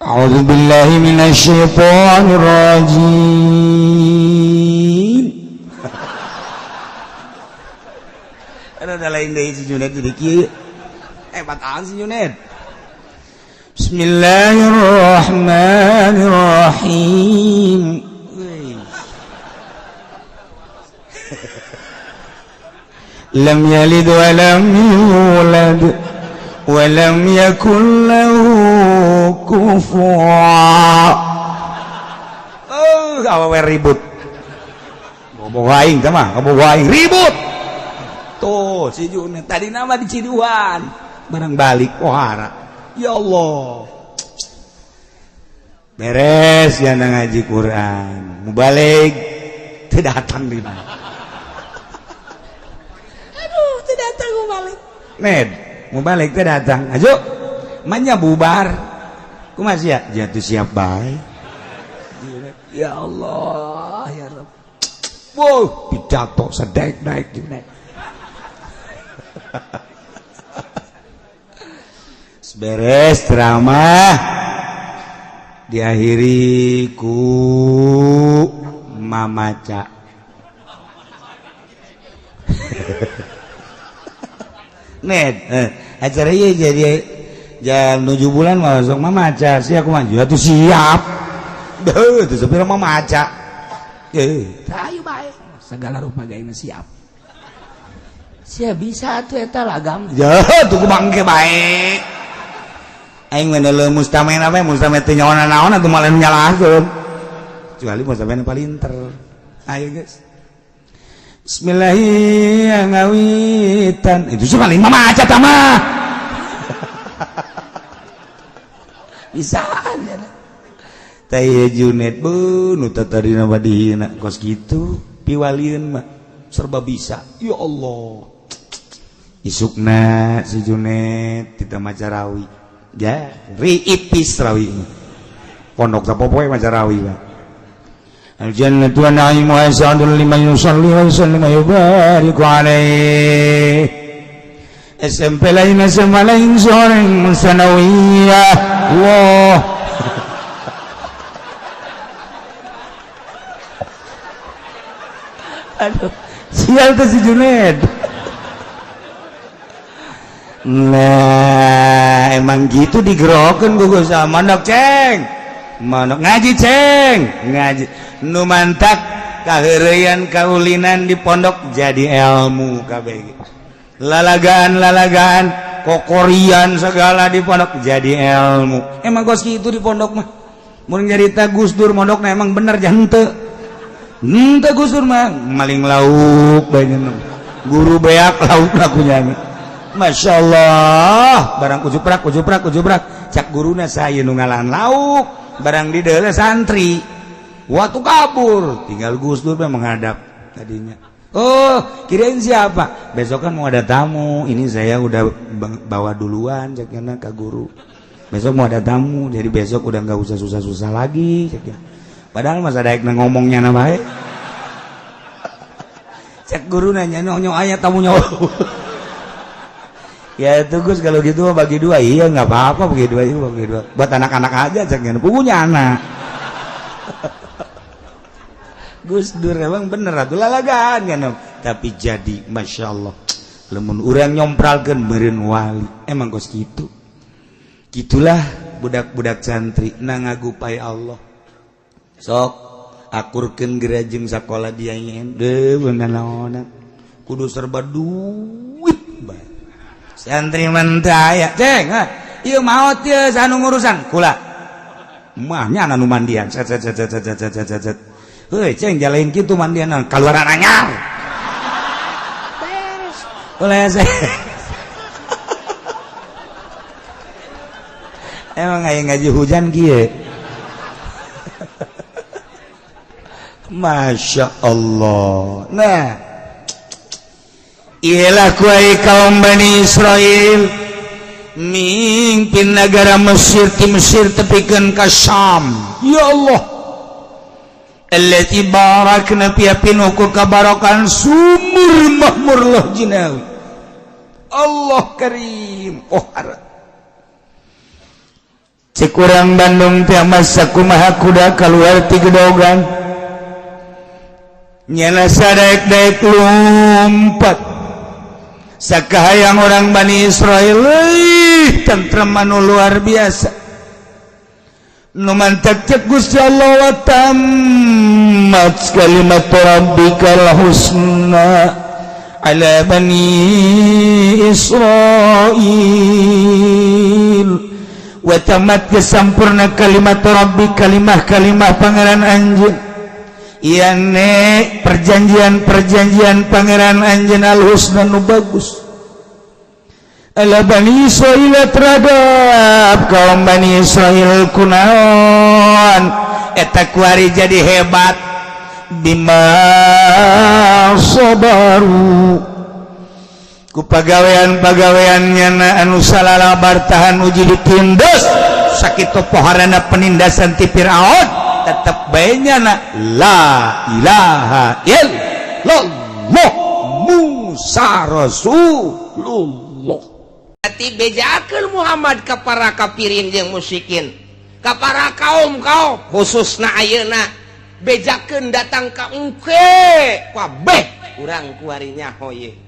A'udzu billahi minasyaitonir rajim. Ada lain deui si Junet jadi kieu. Bataan si Junet. Bismillahirrahmanirrahim. Lam yalid wa lam yulad wa lam yakul lahu kufuwan. Awewe ribut. Bobogoh aing teh mah, bobogoh aing ribut. Tuh si Junet tadi nama di Ciduan. Barang balik pohara. Ya Allah. Beres ya ngaji Quran. Mubalik teu datang di mana. Aduh, teu datang mubalik. Ned, mubalik teu datang. Ajo. Manya bubar. Kumaha sia? Jatuh siap bae. Ya Allah, ya Rabb. Wow, pidato sedek-dek Junet. Beres ceramah diakhiri ku mamaca. Ned, acara ieu jadi jam 7 bulan masuk mamaca. Sia aku maju atuh siap. Deuh, teu sapira mamaca. Ayo bae, segala rupa gaina siap. Sia bisa atuh eta lagam. Ya, tuh kumangke bae. Aing menele mustamena we mustamena teh nyawana naon atuh malah nyalahkeun. Kecuali mustamena palinter. Ayo guys. Bismillahirrahmanirrahim. Itu sih paling mamaca tah mah. Bisaan ya. Teh Junet beun nu tatarina badihina kos kitu piwalieun mah serba bisa. Ya Allah. Isukna si Junet kita maca rawi. Ya, riipis rawi. Pondok sapopoe maca rawi, Pak. Al-jannatu wa na'imu wa sa'adun liman yusalli wa yusallim wa yubariku alaih. SMP lain SMA lain soreng sanawiyah. Allah. Aduh, sial tuh si Junet. Nah, emang gitu digerokeun gugus sama mondok ceng. Mondok ngaji ceng, ngaji. Nu mantak kaheureyan kaulinan di pondok jadi ilmu kabeh. Lalagaan kokorian segala di pondok jadi ilmu. Emang kos kitu di pondok mah. Mun nyarita Gus Dur mondokna emang bener jangan henteu. Henteu Gus Dur mah maling lauk bae guru beak lauk lakunya. Masya Allah, barang ujuprak cak guruna saya nu ngalahan lauk, barang di dalam santri waktu kabur tinggal Gus Dur menghadap tadinya. Oh, kirain siapa? Besok kan mau ada tamu, ini saya udah bawa duluan caknya ke guru. Besok mau ada tamu, jadi besok udah nggak usah susah-susah lagi caknya. Padahal masa daek ngomongnya namanya cak guru nanya nyok ayat tamunya. Ya itu Gus, kalau gitu bagi dua. Iya nggak apa-apa bagi dua itu, bagi dua. Buat anak-anak aja cek punya anak. Gus Dur emang bener atuh lalagaan kan. Tapi jadi masya Allah. Lemun urang nyompralkeun meureun wali. Emang kos gitu. Gitulah budak-budak santri nangagupai Allah. Sok akurkeun gerajeng sakola dia yen. Beungan naonna. Kudu serba duit bae. Santri mentaya ceng ieu maot teu anu ngurusan kula mahnya anu mandian set heuy ceng jalain kitu mandian kaluaran anyar beres oleh emang aya ngaji hujan kieu masya Allah. Nah ialah kuai kaum Bani Israel mimpin negara Mesir ti Mesir tepikeun ka Syam. Ya Allah allati barakna fi pinuh ku kabarakan sumur mahmur lah jinawi. Allah karim. Oh harap cek urang Bandung teh masa kumaha kuda keluar ti gedogan nyana sadaek-daek lompat sakahayang orang Bani Israel tentrem anu luar biasa nu mantap cek Gusti Allah wa tammat kalimat rabbikal husna ala Bani Israil wa tammat kesampurna kalimat rabbi kalimah pangeran anjeun iane perjanjian pangeran anjeun al-husna nu bagus ala Bani Israil terhadap kaum Bani Israil kunaon eta kuari jadi hebat bima sabaru ku pagawean-pagaweannya anu salalabar tahan uji ditindas sakitu poharana penindasan ti Firaun tetap bayinya la ilaha illallah Musa Rasulullah. Hati bejakeun Muhammad ka para kafirin jeung musyrikin, ka para kaum khususna ayeuna bejakeun datang ka engke kabeh urang kuari nyaho ye.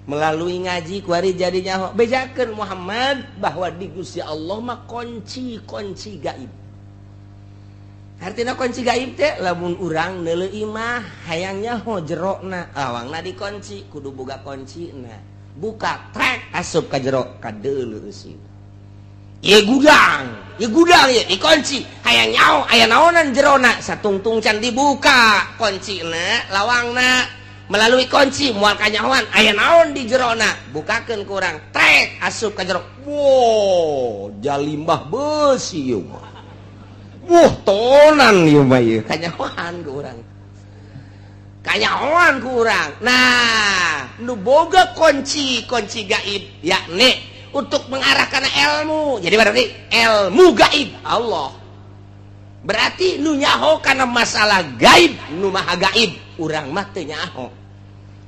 Melalui ngaji kuari jadi nyaho bejakeun Muhammad bahwa di Gusti Allah mah kunci gaib. Artinya kunci gaib teh lamun urang neuleuy mah hayang nyaho jerona awangna dikunci kudu boga kuncina buka trek asup ka jero ka deuleu sih ieu gudang ye dikunci hayang nyaho aya naonan jerona satungtung can dibuka kuncina lawangna melalui kunci moal kanyahoan aya naon di jerona bukakeun ku urang trek asup ka jero wow jalimbah beusi ieu mah tonan ieu mah ieu kanyahoan ku urang nah nu boga kunci gaib yakni untuk mengarah kana ilmu jadi berarti ilmu gaib Allah berarti nu nyaho kana masalah gaib nu maha gaib urang mah teu nyaho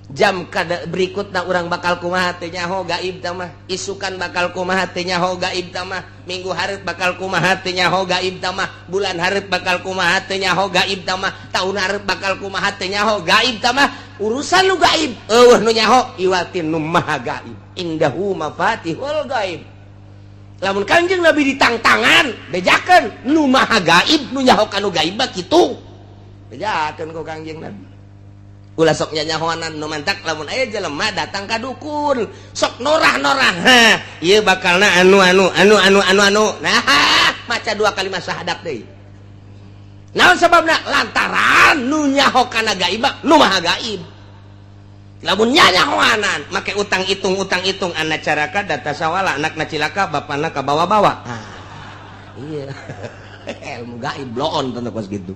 jam kada berikutna urang bakal kumaha teh nyaho gaib tah mah isukan bakal kumaha teh nyaho gaib tah mah minggu hareup bakal kumaha teh nyaho gaib tah mah bulan hareup bakal kumaha teh nyaho gaib tah mah taun hareup bakal kumaha teh nyaho gaib tah mah urusan nu gaib eueuh nu nyaho iwatin nu maha gaib indahu mafatihul gaib lamun Kanjeng Nabi ditangtangan bejakeun nu maha gaib nu nyaho kanu gaib mah kitu bejakeun ku Kanjeng Nabi ulah sok nyanyahoanan nu mantak lamun aya jelema datang ka dukun sok norah-norah ieu bakalna anu nah maca dua kalimat syahadat deui naon sababna lantaran nu nyaho kana gaib nu maha gaib lamun nyanyahoanan make utang itung anak caraka data sawala anakna cilaka bapana ka bawa-bawa iya ilmu gaib bloon tanda pas gitu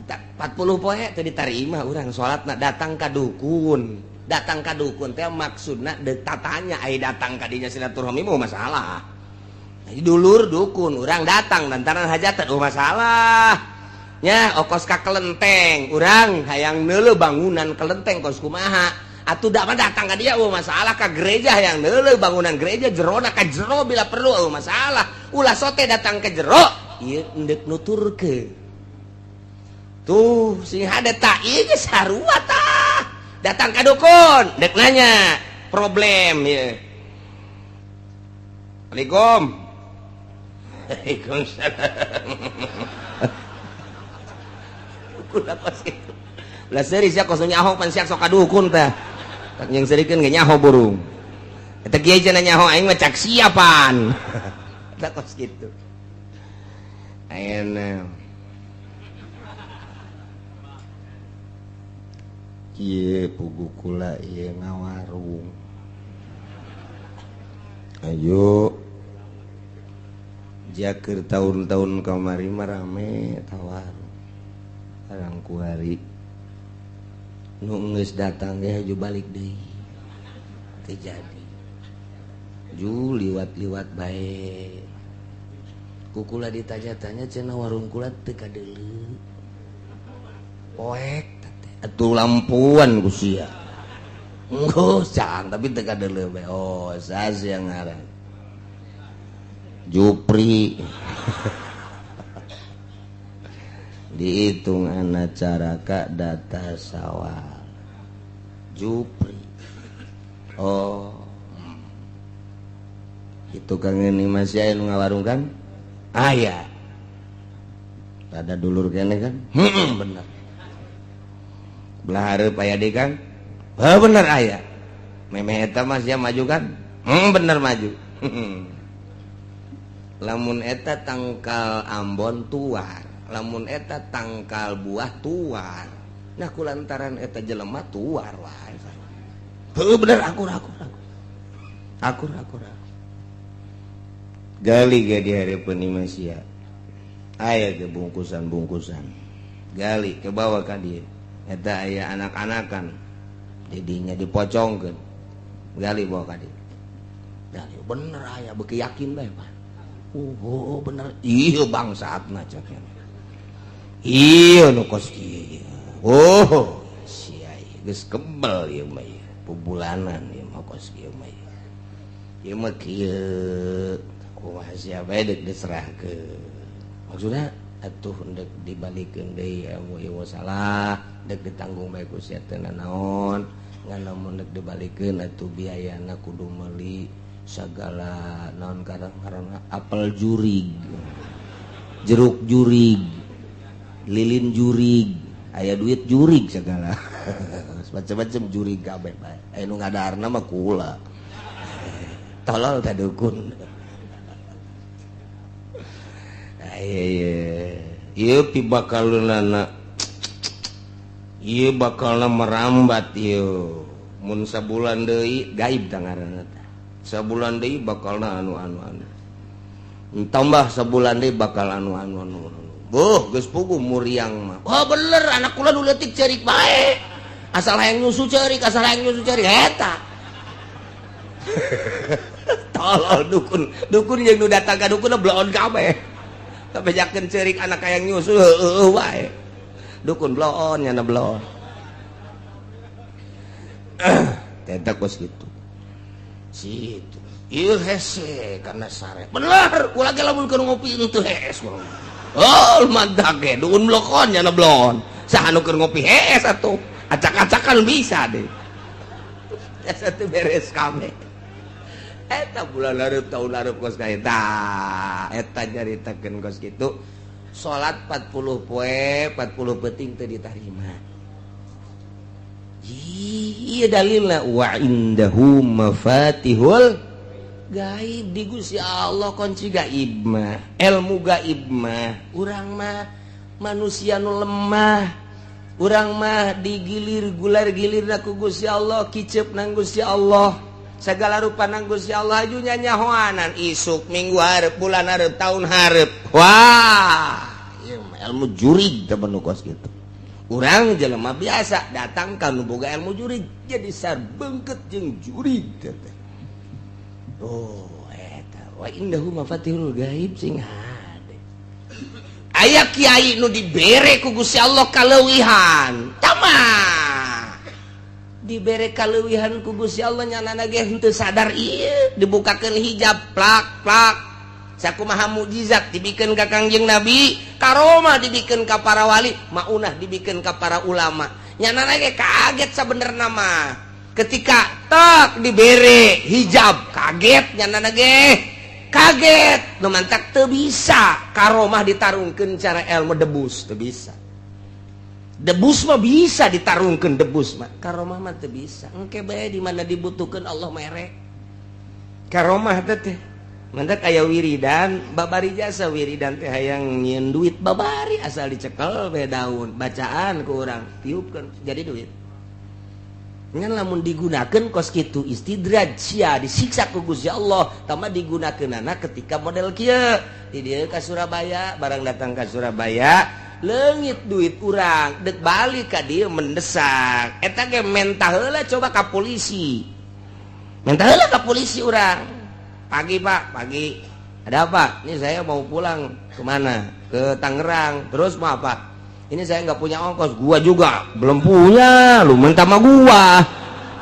40 poe teh ditarima urang salatna datang ka dukun teh maksudna tatanya ai datang ka dinya silaturahmi mah masalah dulur dukun urang datang lantaran hajatan masalah nya okos ka kelenteng urang hayang neuleuh bangunan kelenteng kos kumaha atuh datang ke dia masalah ke gereja yang deuleu bangunan gereja jerona ka jero bila perlu masalah ulah sote datang ke jero ieu endek nuturkeun tuh sing hade tak ieu geus sarua tah datang ka dukun dek nanya problem ya Assalamualaikum Waalaikumsalam ulah pas itu ulah seuris sia kosong nyaho pan siak sok ka dukun teh tak yang serikeun ge nyaho burung eta kieu cenah nyaho aing mah cak siapan tak kos kitu ayeuna Ieu pugu kula ieu ngawarung. Ayo jakeur tahun-tahun kamari mah rame tawarung. Arang kuari nu geus datang ge haju balik deui. Teu jadi. Ju liwat-liwat bae. Ku kula ditanya-tanya cenah warung kula teu kadeuleu. Poek atuh lampuan ku sia. Engko cang tapi teu kadeuleu bae. Oh, saha yang ngaran? Jupri. Dihitung anak caraka data sawal Jupri. Oh itu kang ini masih aya nu ngawarung kan aya ada dulur kene kan bener belah hareup aya deui kan bener aya memeh eta mah sia maju kan bener maju lamun eta tangkal Ambon tuar lamun eta tangkal buah tuar nah kulantaran eta jelema tuar wae heuh bener akur gali ge di hareupeun imah sia aya ge bungkusan gali ke bawah ka dieu eta aya anak-anakan didinya dipocongkeun gali bawa ka dieu gali bener aya beuki yakin bae Pak oh bener ieu bangsatna cenah iya nu kos kieu oh sia geus kebal ieu mah pubulanan ieu mah kos kieu mah ieu mah kieu kumaha sia bae deuk diserahkeun maksudna atuh deuk dibalikeun deui ilmu salah deuk ditanggung bae ku sia teu naon ngan lamun deuk dibalikeun atuh biayana kudu meuli sagala naon karang-karang apel jurig jeruk jurig lilin jurig aya duit jurig segala macam-macam jurig kabeh bae aya nu ngadarna mah kula tolol teh dukun ieu pi bakalna ieu bakalna merambat ieu mun sabulan deui gaib tah ngaranna sabulan deui bakalna anu tambah sabulan deui bakal anu boh geus puguh muriang mah oh bener anak kula nu leutik ceurik bae asal hayang nyusu ceurik eta tolol dukun yang nu datang ka dukun bloon kabeh kabejakeun ceurik anak hayang nyusu heueuh wae dukun bloon nyana bloon eta kos kitu situ ieu hese kana sare bener ulah ge lamun keur ngopi teu hees oh mantap ge dukun blokon nyana blon saha nu keur ngopi hees atuh acak-acakan bisa deh asa teu beres kabeh eta bulan hareup tahun hareup kos ka eta nyaritakeun kos kitu salat 40 poe 40 penting teu ditarima ieu dalilna wa indahu mafatihul gaib di Gusti Allah kunci gaib mah ilmu gaib mah urang mah manusia nu lemah urang mah digilir gular-gilirna ku Gusti Allah kicep nang Gusti Allah segala rupa nang Gusti Allah aju nyanyahoanan isuk minggu hareup bulan hareup tahun hareup wah ieu ilmu jurig teh bener kos kitu urang jelema biasa datang ka nu boga ilmu jurig jadi sarbeungkeut jeung jurig teh oh eta wa indahu mafatihul gaib sing hade aya kiai nu dibere ku Gusti Allah kaleuwihan tamah dibere kaleuwihan ku Gusti Allah nyanana ge henteu sadar ieu dibukakeun hijab plak plak sakumaha mukjizat dibikeun ka Kangjeng Nabi karomah dibikeun ka para wali maunah dibikeun ka para ulama nyanana ge kaget sabenerna mah ketika tak dibere hijab kaget nyanana ge kaget nu mantak teu bisa karomah ditarungkeun cara ilmu debus teu bisa. Debus mah bisa ditarungkeun debus mah karomah mah teu bisa engke bae di mana dibutuhkeun Allah mere karomah teh mantak aya wiridan babari jasa wiridan teh hayang nyieun duit babari asal dicekel bae daun bacaan ku urang tiupkeun jadi duit ngan lamun digunakeun kos kitu istidraj sia disiksa ku Gusti Allah tama digunakeunana ketika model kieu di dieu ka Surabaya barang datang ka Surabaya leungit duit urang dek balik ka dieu mendesak eta ge mentah heula coba ka polisi mentah heula ka polisi urang pagi Pak pagi ada apa ini saya mau pulang kemana ke Tangerang terus mau apa ini saya nggak punya ongkos gua juga belum punya lu minta sama gua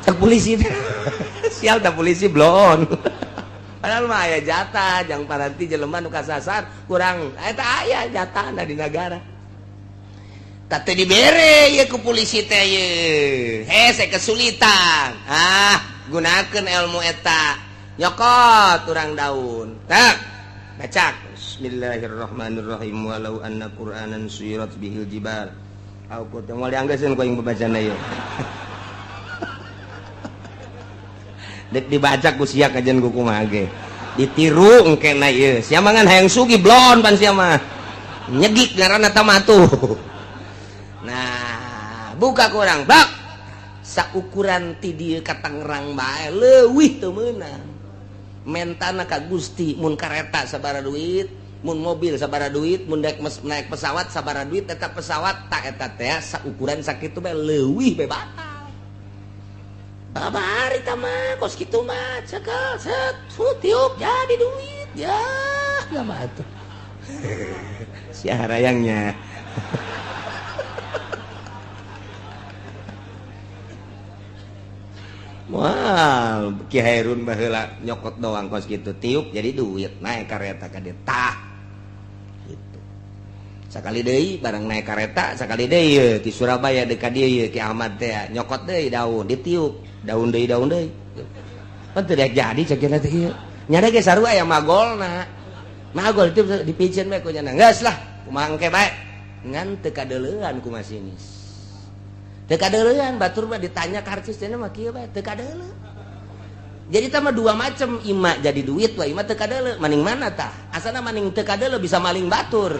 cek polisi sial dah polisi blon padahal mah aya jatah jang paranti jelema nu kasasar kurang eta aya jatah di negara tante dibere ya ku polisi teh ye hese kesulitan gunakeun ilmu eta nyokot urang daun tak bacak bismillahirrahmanirrahim walau anna qur'anan suyirat bihil jibal aku teh moal dianggeuskeun ku aing babacana ieu dek dibaca ku sia kajian ku kumaha ge ditiru engkena ieu sia mangan hayang sugih blon pan sia mah nyegik ngaranna tamatu. Nah, buka kurang bak saukuran ti dieu ka Tangerang bae leuwih teu meunang. Mentana ka Gusti mun kareta sabaraha duit, mun mobil sabaraha duit, mun naik pesawat sabaraha duit, eta pesawat tak eta teh saukuran sakitu bae leuwih bae batal. Babari tah mah kos kitu mah cekel set tiup jadi duit ya mah atuh. Sia harayangnya. Wah, Ki Hairun baheula nyokot doang kos gitu tiup jadi duit naik kareta ka dieu tah gitu. Sakali deui barang naik kareta sakali deui ti Surabaya deui ka dieu Ki Ahmad teh nyokot deui daun ditiup daun deui pan teu daek jadi cekina teh ieu nya ge sarua aya magolna magol itu dipicieun bae ku nya geus lah kumaha engke bae ngan teu kadeuleuan ku masinis. Teu kadeuleuan batur mah ditanya ka artis teh mah kieu bae teu kadeuleu. Jadi tah mah dua macem ima jadi duit wa ima teu kadeuleu. Maning mana tah? Asana maning teu kadeuleu bisa maling batur.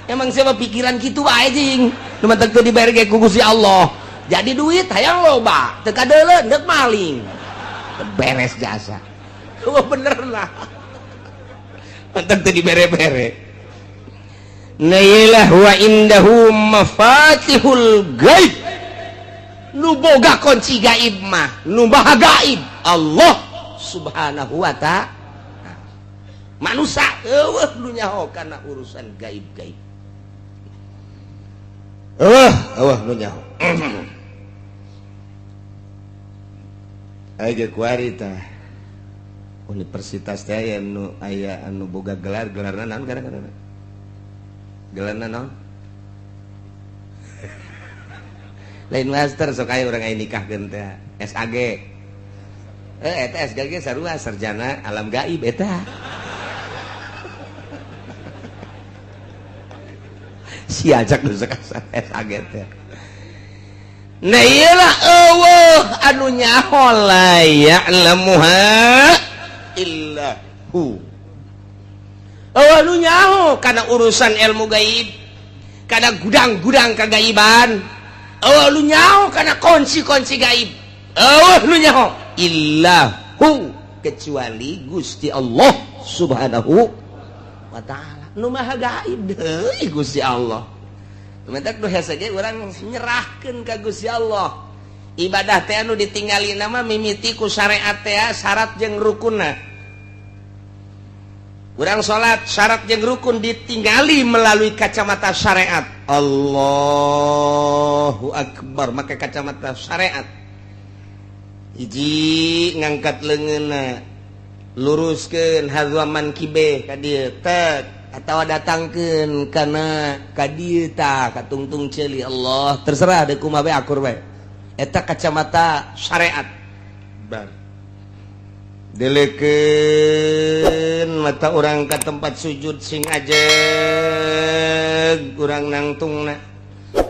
Emang siapa pikiran kitu wae jeung. Nu mah teu dibere ge ku Gusti Allah. Jadi duit hayang loba, teu kadeuleu neuk maling. Beres jasa. Oh bener lah. Mantep teu dibere-bere. Nailah wa indahu mafatihul gaib nu boga kunci gaib mah nu maha gaib Allah subhanahu wa ta'ala manusia eueuh nu nyaho kana urusan gaib-gaib eueuh nu nyaho aya kuari tah universitas teh aya anu boga gelarna naon gara-gara gelarna naon? Lain master sok aya urang aya nikahkeun teh SAG. Eta SAG sarua sarjana alam gaib eta. Si ajak nu sakasa SAG teh. Nah iyalah eueuh anu nyaho la ya'lamuha illa hu. Lu nyaho karena urusan ilmu gaib karena gudang-gudang kegaiban lu nyaho karena kunci-kunci gaib lu nyaho illahu kecuali Gusti Allah subhanahu wa ta'ala nu maha gaib deui Gusti Allah mentak nu hese ge urang nyerahkeun ka Gusti Allah ibadah teh anu ditinggalina mah mimiti ku syariat teh syarat jeung rukunna Urang salat syarat jeung rukun ditinggali melalui kacamata syariat. Allahu akbar make kacamata syariat. Hiji ngangkat leungeunna, luruskeun hadwaman kibe ka dieu tek atawa datangkeun kana ka dieu tah ka tungtung ceuli. Allah terserah deuk kumaha bae akur bae. Eta kacamata syariat. Bar delekeun mata urang ka tempat sujud sing ajeg urang nangtungna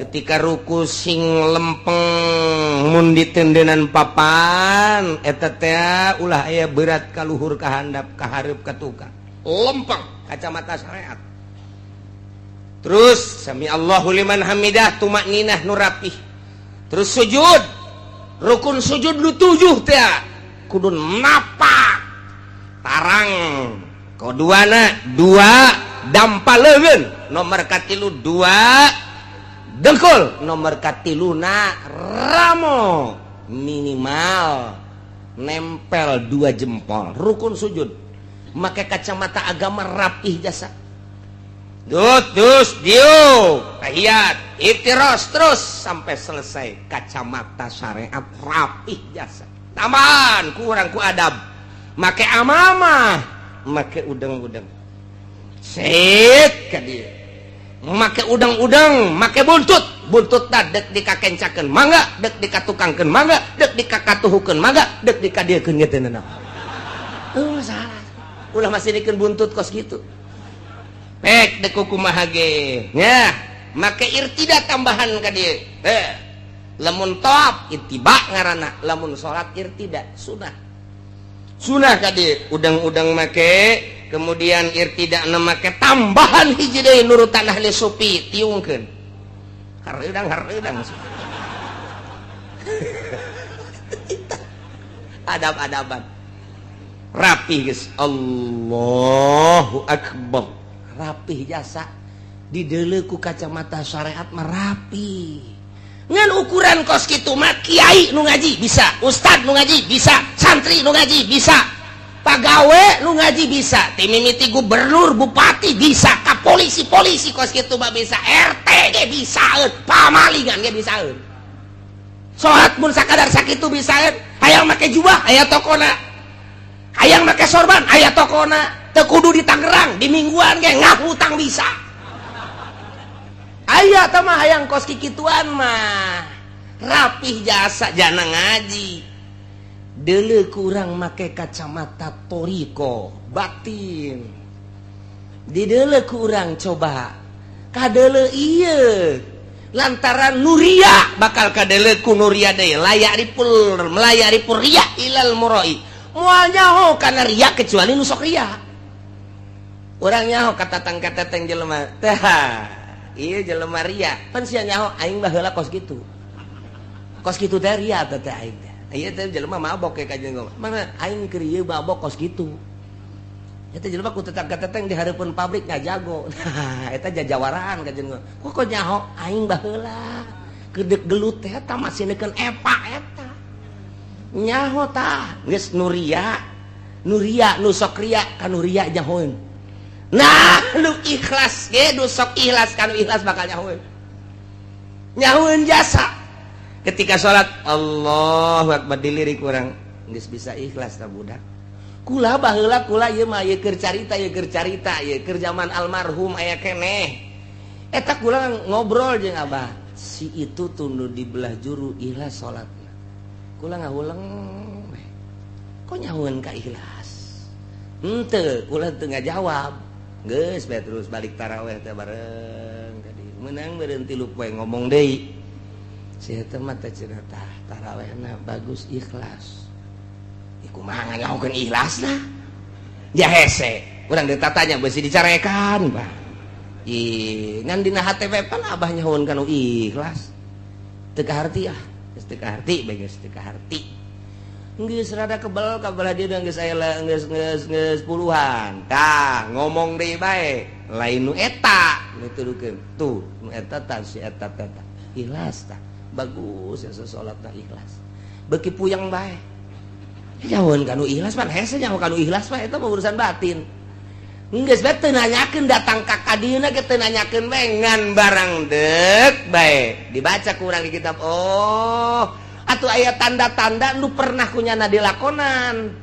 ketika ruku sing lempeng mun ditendenan papan eta teh ulah aya berat ka luhur ka handap ka hareup ka tukang lempeng kacamata syariat. Terus sami Allahu liman hamidah tumakninah nu rapih. Terus sujud rukun sujud nu 7 teh kudu napak tarang koduana 2 dampaleun nomor katilu 2 dengkul nomor katiluna ramo minimal nempel 2 jempol rukun sujud make kacamata agama rapih jasa dus diuk tahiyat iftiros terus sampai selesai kacamata syariat rapih jasa. Tambahan kurang ku adab make amamah make udang-udang set ka dieu make udang-udang make buntut dek dikakencakeun mangga dek dikatukangkeun mangga dek dikakatuhukeun mangga dek dikadiekeun ge teh naon salah ulah masih dikeun buntut kos kitu pek dek kumaha ge nya make irtida tambahan ka dieu lamun toab ittiba ngaranna lamun salat irtida sunah ka dieu udang-udang make kemudian irtidana make tambahan hiji deui nurutan ahli sufi tiungkeun hareudang adab-adaban rapih geus Allahu akbar rapih jasa dideuleu ku kacamata syariat mah rapih. Ngan ukuran kos kitu mah kiai nu ngaji bisa, ustad nu ngaji bisa, santri nu ngaji bisa, pagawe nu ngaji bisa, timimiti gubernur, bupati bisa, ka polisi kos kitu mah bisa, RT ge bisaeun, pamalingan ge bisaeun. Salat mun sakadar sakitu bisaeun, hayang make jubah aya tokona. Hayang make sorban aya tokona, teu kudu di Tangerang, di mingguan ge ngahutang bisa. Aya tah mah hayang kos kikituan mah rapih jasa jana ngaji deuleu kurang make kacamata toriko batin dideuleu kurang coba kadeuleu ieu lantaran nuria bakal kadeuleu ku nuria deui melayari pur riya ilal murai moal nyaho kana riya kecuali nu sok riya urang nyaho katatang jelema teh iya jelema ria pan sia nyaho aing baheula kos kitu teh ria teh aing teh ieu teh jelema mabok ka jeung mana aing keur ieu mabok kos kitu eta jelema ku tetang-teteng di hareupeun pabrik ngajago nah eta jajawaraan ka jeung kok nyaho aing baheula keudek gelut teh eta masih neukeun epa eta nyaho tah geus nu ria nu sok ria ka nu ria nyahoeun. Nah, lu ikhlas ge, nu sok ikhlas kan ikhlas bakal nyahueun jasa. Ketika salat Allahu akbar dilirik urang geus bisa ikhlas ta budak. Kula baheula kula ieu mah ieu keur carita ieu keur zaman almarhum aya keneh. Eta kula ngobrol jeung Abah, si itu tunu di belah juru ikhlas salatna. Kula ngahuleng kok nyahueun ka ikhlas. Henteu, kula teu ngajawab. Geus bae terus balik tarawih teh bareng tadi meunang beureun 3 poe ngomong deui si eta mah teh cenah tah tarawihna bagus ikhlas iku mah nganyahokeun ikhlasna ja hese urang ditatanya beusi dicarekan bah ngan dina HTP pan abah nyahoeun kanu ikhlas teu kaharti geus teu kaharti bae geus teu kaharti geus rada kebal kabelah dia geus aya geus puluhan tah ngomong deui bae lain nu eta dituduhkeun tuh nu eta tah si eta teh ikhlas tah bagus ya salatna ikhlas beuki puyang bae nyahoeun kanu ikhlas pan hese nyaho kanu ikhlas mah eta mah urusan batin geus bae teu nanyakeun datang ka kadieuna ge teu nanyakeun bae ngan barang deuk bae dibaca ku urang di kitab. Oh atuh aya tanda-tanda nu pernah kunyana dilakonan.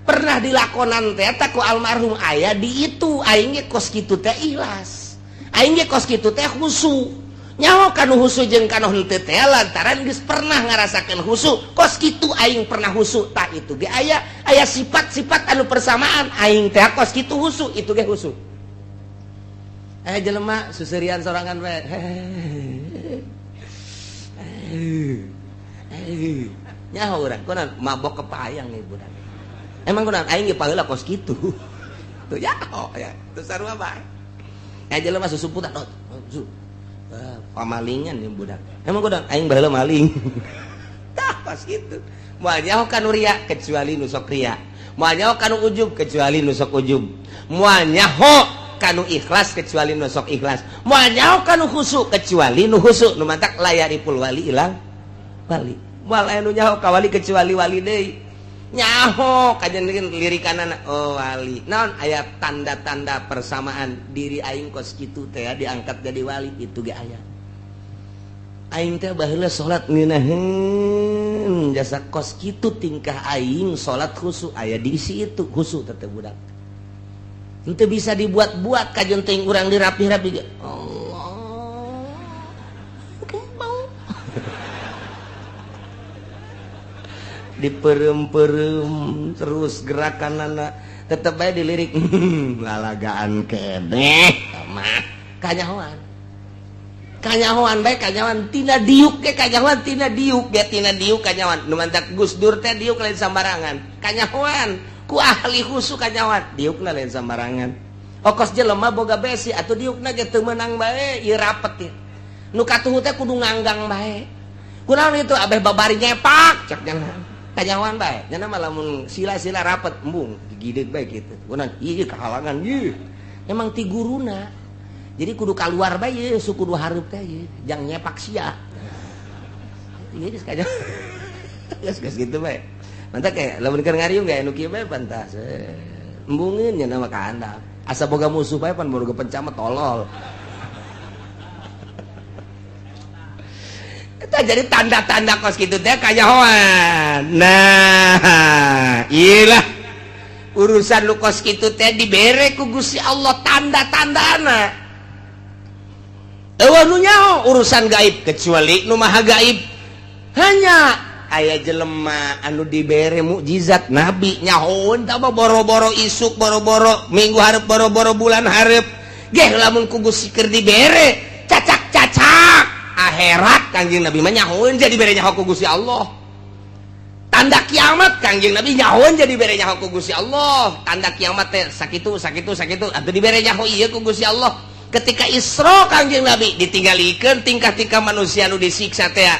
Pernah dilakonan teh eta ku almarhum aya di itu aing ge kos kitu teh ikhlas. Aing ge kos kitu teh khusu. Nyaho kanu husu jeung kanu henteu teh lantaran geus pernah ngarasakeun husu. Kos kitu aing pernah husu. Tah itu ge aya sifat-sifat anu persamaan. Aing teh kos kitu husu, itu ge husu. Jelema suserian sorangan we. Nyaho urang kunaon mabok kepaayang nih budak. Emang kunaon aing ge paheula kos kitu. Tuh nyaho ya. Teu sarua bae. Jelema susuputan pamalingan nih budak. Emang kudu aing baheula maling. Tah pas gitu. Moal nyaho kanu ria kecuali nu sok ria. Moal nyaho kanu ujub kecuali nu sok ujub. Moal nyaho kanu ikhlas kecuali nu sok ikhlas. Moal nyaho kanu khusyuk kecuali nu khusyuk. Nu mantak layaripul wali ilang wali. Moal aya nu nyaho ka wali kecuali wali deui. Nyaho kajenengan lirikanana oh wali. Naon aya tanda-tanda persamaan diri aing kos kitu teh diangkat jadi wali itu ge aya. Aing teh baheula salat ngeunaheun jasa kos kitu tingkah aing salat khusyuk aya di isi itu khusyuk teh budak. Henteu bisa dibuat-buat kajen teuing urang dirapih-rapih ge. Allah. Diperem-perem terus gerakanana tetep bae dilirik lalagaan keneh mah kanyahoan bae kanyahoan tina diuk ke kanyahoan tina diuk ge tina diuk kanyahoan nu mantak Gus Dur teh diuk lain sambarangan kanyahoan ku ahli khusyuk kanyahoan diukna lain sambarangan okos jelema boga besi atuh diukna ge teu meunang bae ieu rapet ieu nu katuhu teh kudu nganggang bae kunaon itu abeh babari nyepak cek jangan kanyahoan bae nya mah lamun sila-sila rapet embung digideg bae kitu kunaon ieu kahalangan ieu emang ti guruna jadi kudu keluar bae ieu suku kudu hareup teh ieu jang nyepak sia ieu geus kaja geus kitu bae mantap kayak lamun keur ngariung ge anu kieu bae pantas embungeun nya mah ka handap asa boga musuh bae pan boga pencama tolol. Eta jadi tanda-tanda kos kitu teh kanyahoan. Nah, iyalah urusan lu kos kitu teh dibere ku Gusti Allah tanda-tandana. Eueuh nu nyaho urusan gaib kecuali nu maha gaib. Hanya aya jelema anu dibere mukjizat nabi nyahoeun tah boro-boro isuk boro-boro minggu hareup boro-boro bulan hareup. Geh lamun ku Gusti keur dibere cacak-cacak akhirat Kangjeng Nabi mah nyahoeun jadi bere nyaho ku Gusti Allah. Tanda kiamat Kangjeng Nabi nyahoeun jadi bere nyaho ku Gusti Allah. Tanda kiamat teh sakitu atuh dibere nyaho ieu ku Gusti Allah. Ketika Isra Kangjeng Nabi ditinggalikeun tingkah-tingkah manusia anu disiksa teh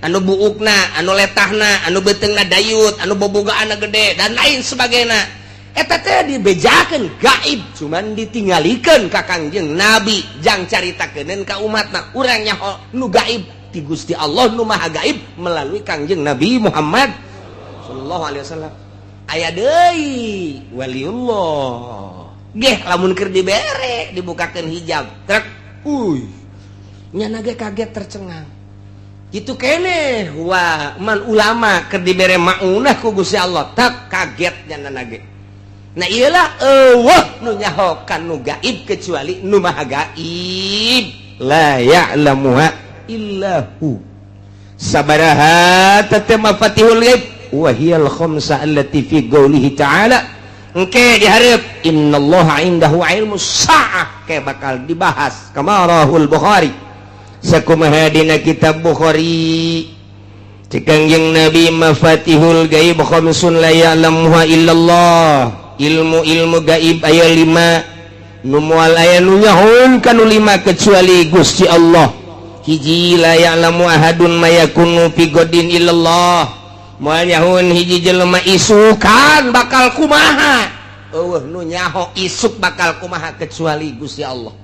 anu buukna, anu letahna, anu beteungna dayut, anu bobogaana gede dan lain sebagainya. Eta teh dibejakeun gaib cuman ditinggalikeun ka Kangjeng Nabi jang caritakeun ka umatna urang nyaho nu gaib ti Gusti Allah nu maha gaib melalui Kangjeng Nabi Muhammad sallallahu alaihi wasallam. Aya deui waliullah geh lamun keur dibere dibukakeun hijab trek nyana ge kaget tercengang kitu keneh wah man ulama keur dibere maunah ku Gusti Allah tak kaget nyana ge. Nah iyalah nu nyaho kanu gaib kecuali nu maha gaib la ya'lamuha illahu sabaraha tatama fatihul gaib wa hiyal khamsa allati fi qoulihi ta'ala engke dihareup innallaha indahu ilmus sa'ah ke bakal dibahas kamarahul Bukhari sakumaha dina kitab Bukhari Kangjeng Nabi mafatihul gaib khamsun la ya'lamuha illallah ilmu gaib aya 5 nu moal aya nu nyahoeun kanu 5 kecuali Gusti Allah. Hiji la ya'lamu ahadun ma yakunu fi godin illallah moal nyahoeun hiji jelema isukan bakal kumaha eueuh nu nyaho isuk bakal kumaha kecuali Gusti Allah.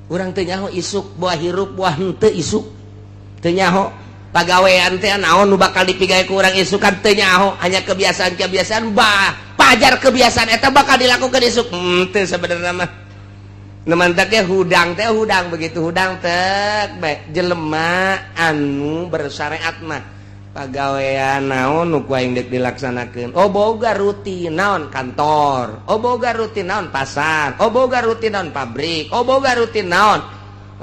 Urang teu nyaho isuk buah hirup buah henteu isuk teu nyaho pagawean teh naon nu bakal dipigawe ku urang isukan teu nyaho hanya kebiasaan bah ngajar kebiasaan eta bakal dilakukan isuk teu sebenarnya mah nemantak ya hudang begitu hudang tek bae jelema anu bersyariat mah pagawean naon nu ku aing dek dilaksanakeun boga rutin naon kantor boga rutin naon pasar boga rutin naon pabrik boga rutin naon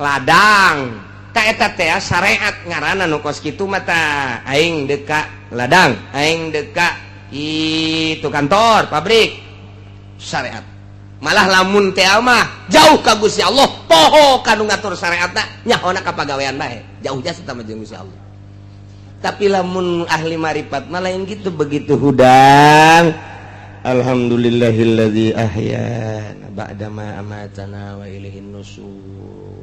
ladang ta eta teh syariat ngaranna nu kos kitu mah tah aing deka ladang aing deka itu kantor pabrik syariat malah lamun teh mah jauh ka Gusti Allah poho kanu ngatur syariatna nyahona ka pagawean bae jauh jasa sama jeung Gusti Allah. Tapi lamun ahli marifat mah lain gitu begitu hudang alhamdulillahilladzi ahyana ba'da ma amatana wa ilaihin nusyur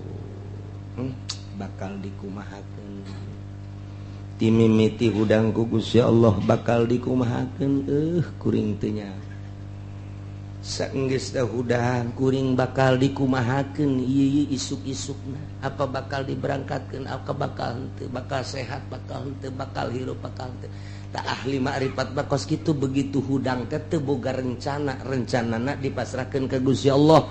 bakal dikumahakeun timimiti hudang ku Gusti Allah bakal dikumahakeun kuring teu nya saenggeus teh hudang kuring bakal dikumahakeun ieu isuk-isukna apa bakal diberangkatkeun apa bakal henteu bakal sehat bakal henteu bakal hirup bakal henteu tak ahli makrifat bakos kitu begitu hudang teh teu boga rencanana dipasrahkeun ka Gusti Allah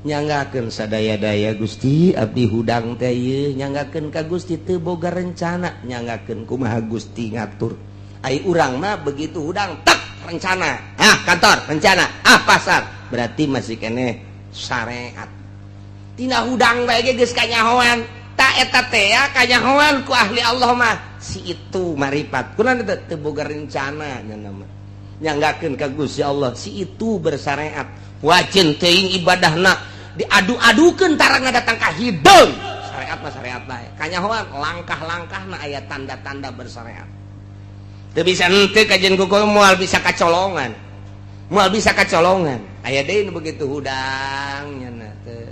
nyanggakeun sadaya-daya Gusti abdi hudang teh ieu nyanggakeun ka Gusti teu boga rencana nyanggakeun kumaha Gusti ngatur ai urang mah begitu hudang tek rencana kantor rencana pasar berarti masih kene syariat tina hudang bae ge geus kanyahoan ta eta teh kanyahoan ku ahli Allah mah si itu marifat kunaon teu boga rencana nama nyanggakeun ka Gusti Allah si itu bersyariat wajin teuing ibadahna diadu-adukeun tarangna datang ka hideung syariat mah syariat bae kanyahoan langkah-langkahna aya tanda-tanda bersyariat. Teu bisa henteu kajian kuku moal bisa kacolongan. Moal bisa kacolongan. Aya deui nu begitu hudang nya teh.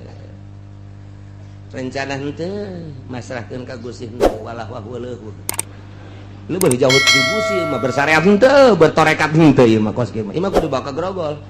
Rencana henteu masrahkeun ka Gusti henteu walah wahuleuh. Lu beuh jauh ku Gusti mah bersyariat henteu, bertorekat henteu ieu mah kos kieu mah. Ieu mah kudu bawa ka grogol.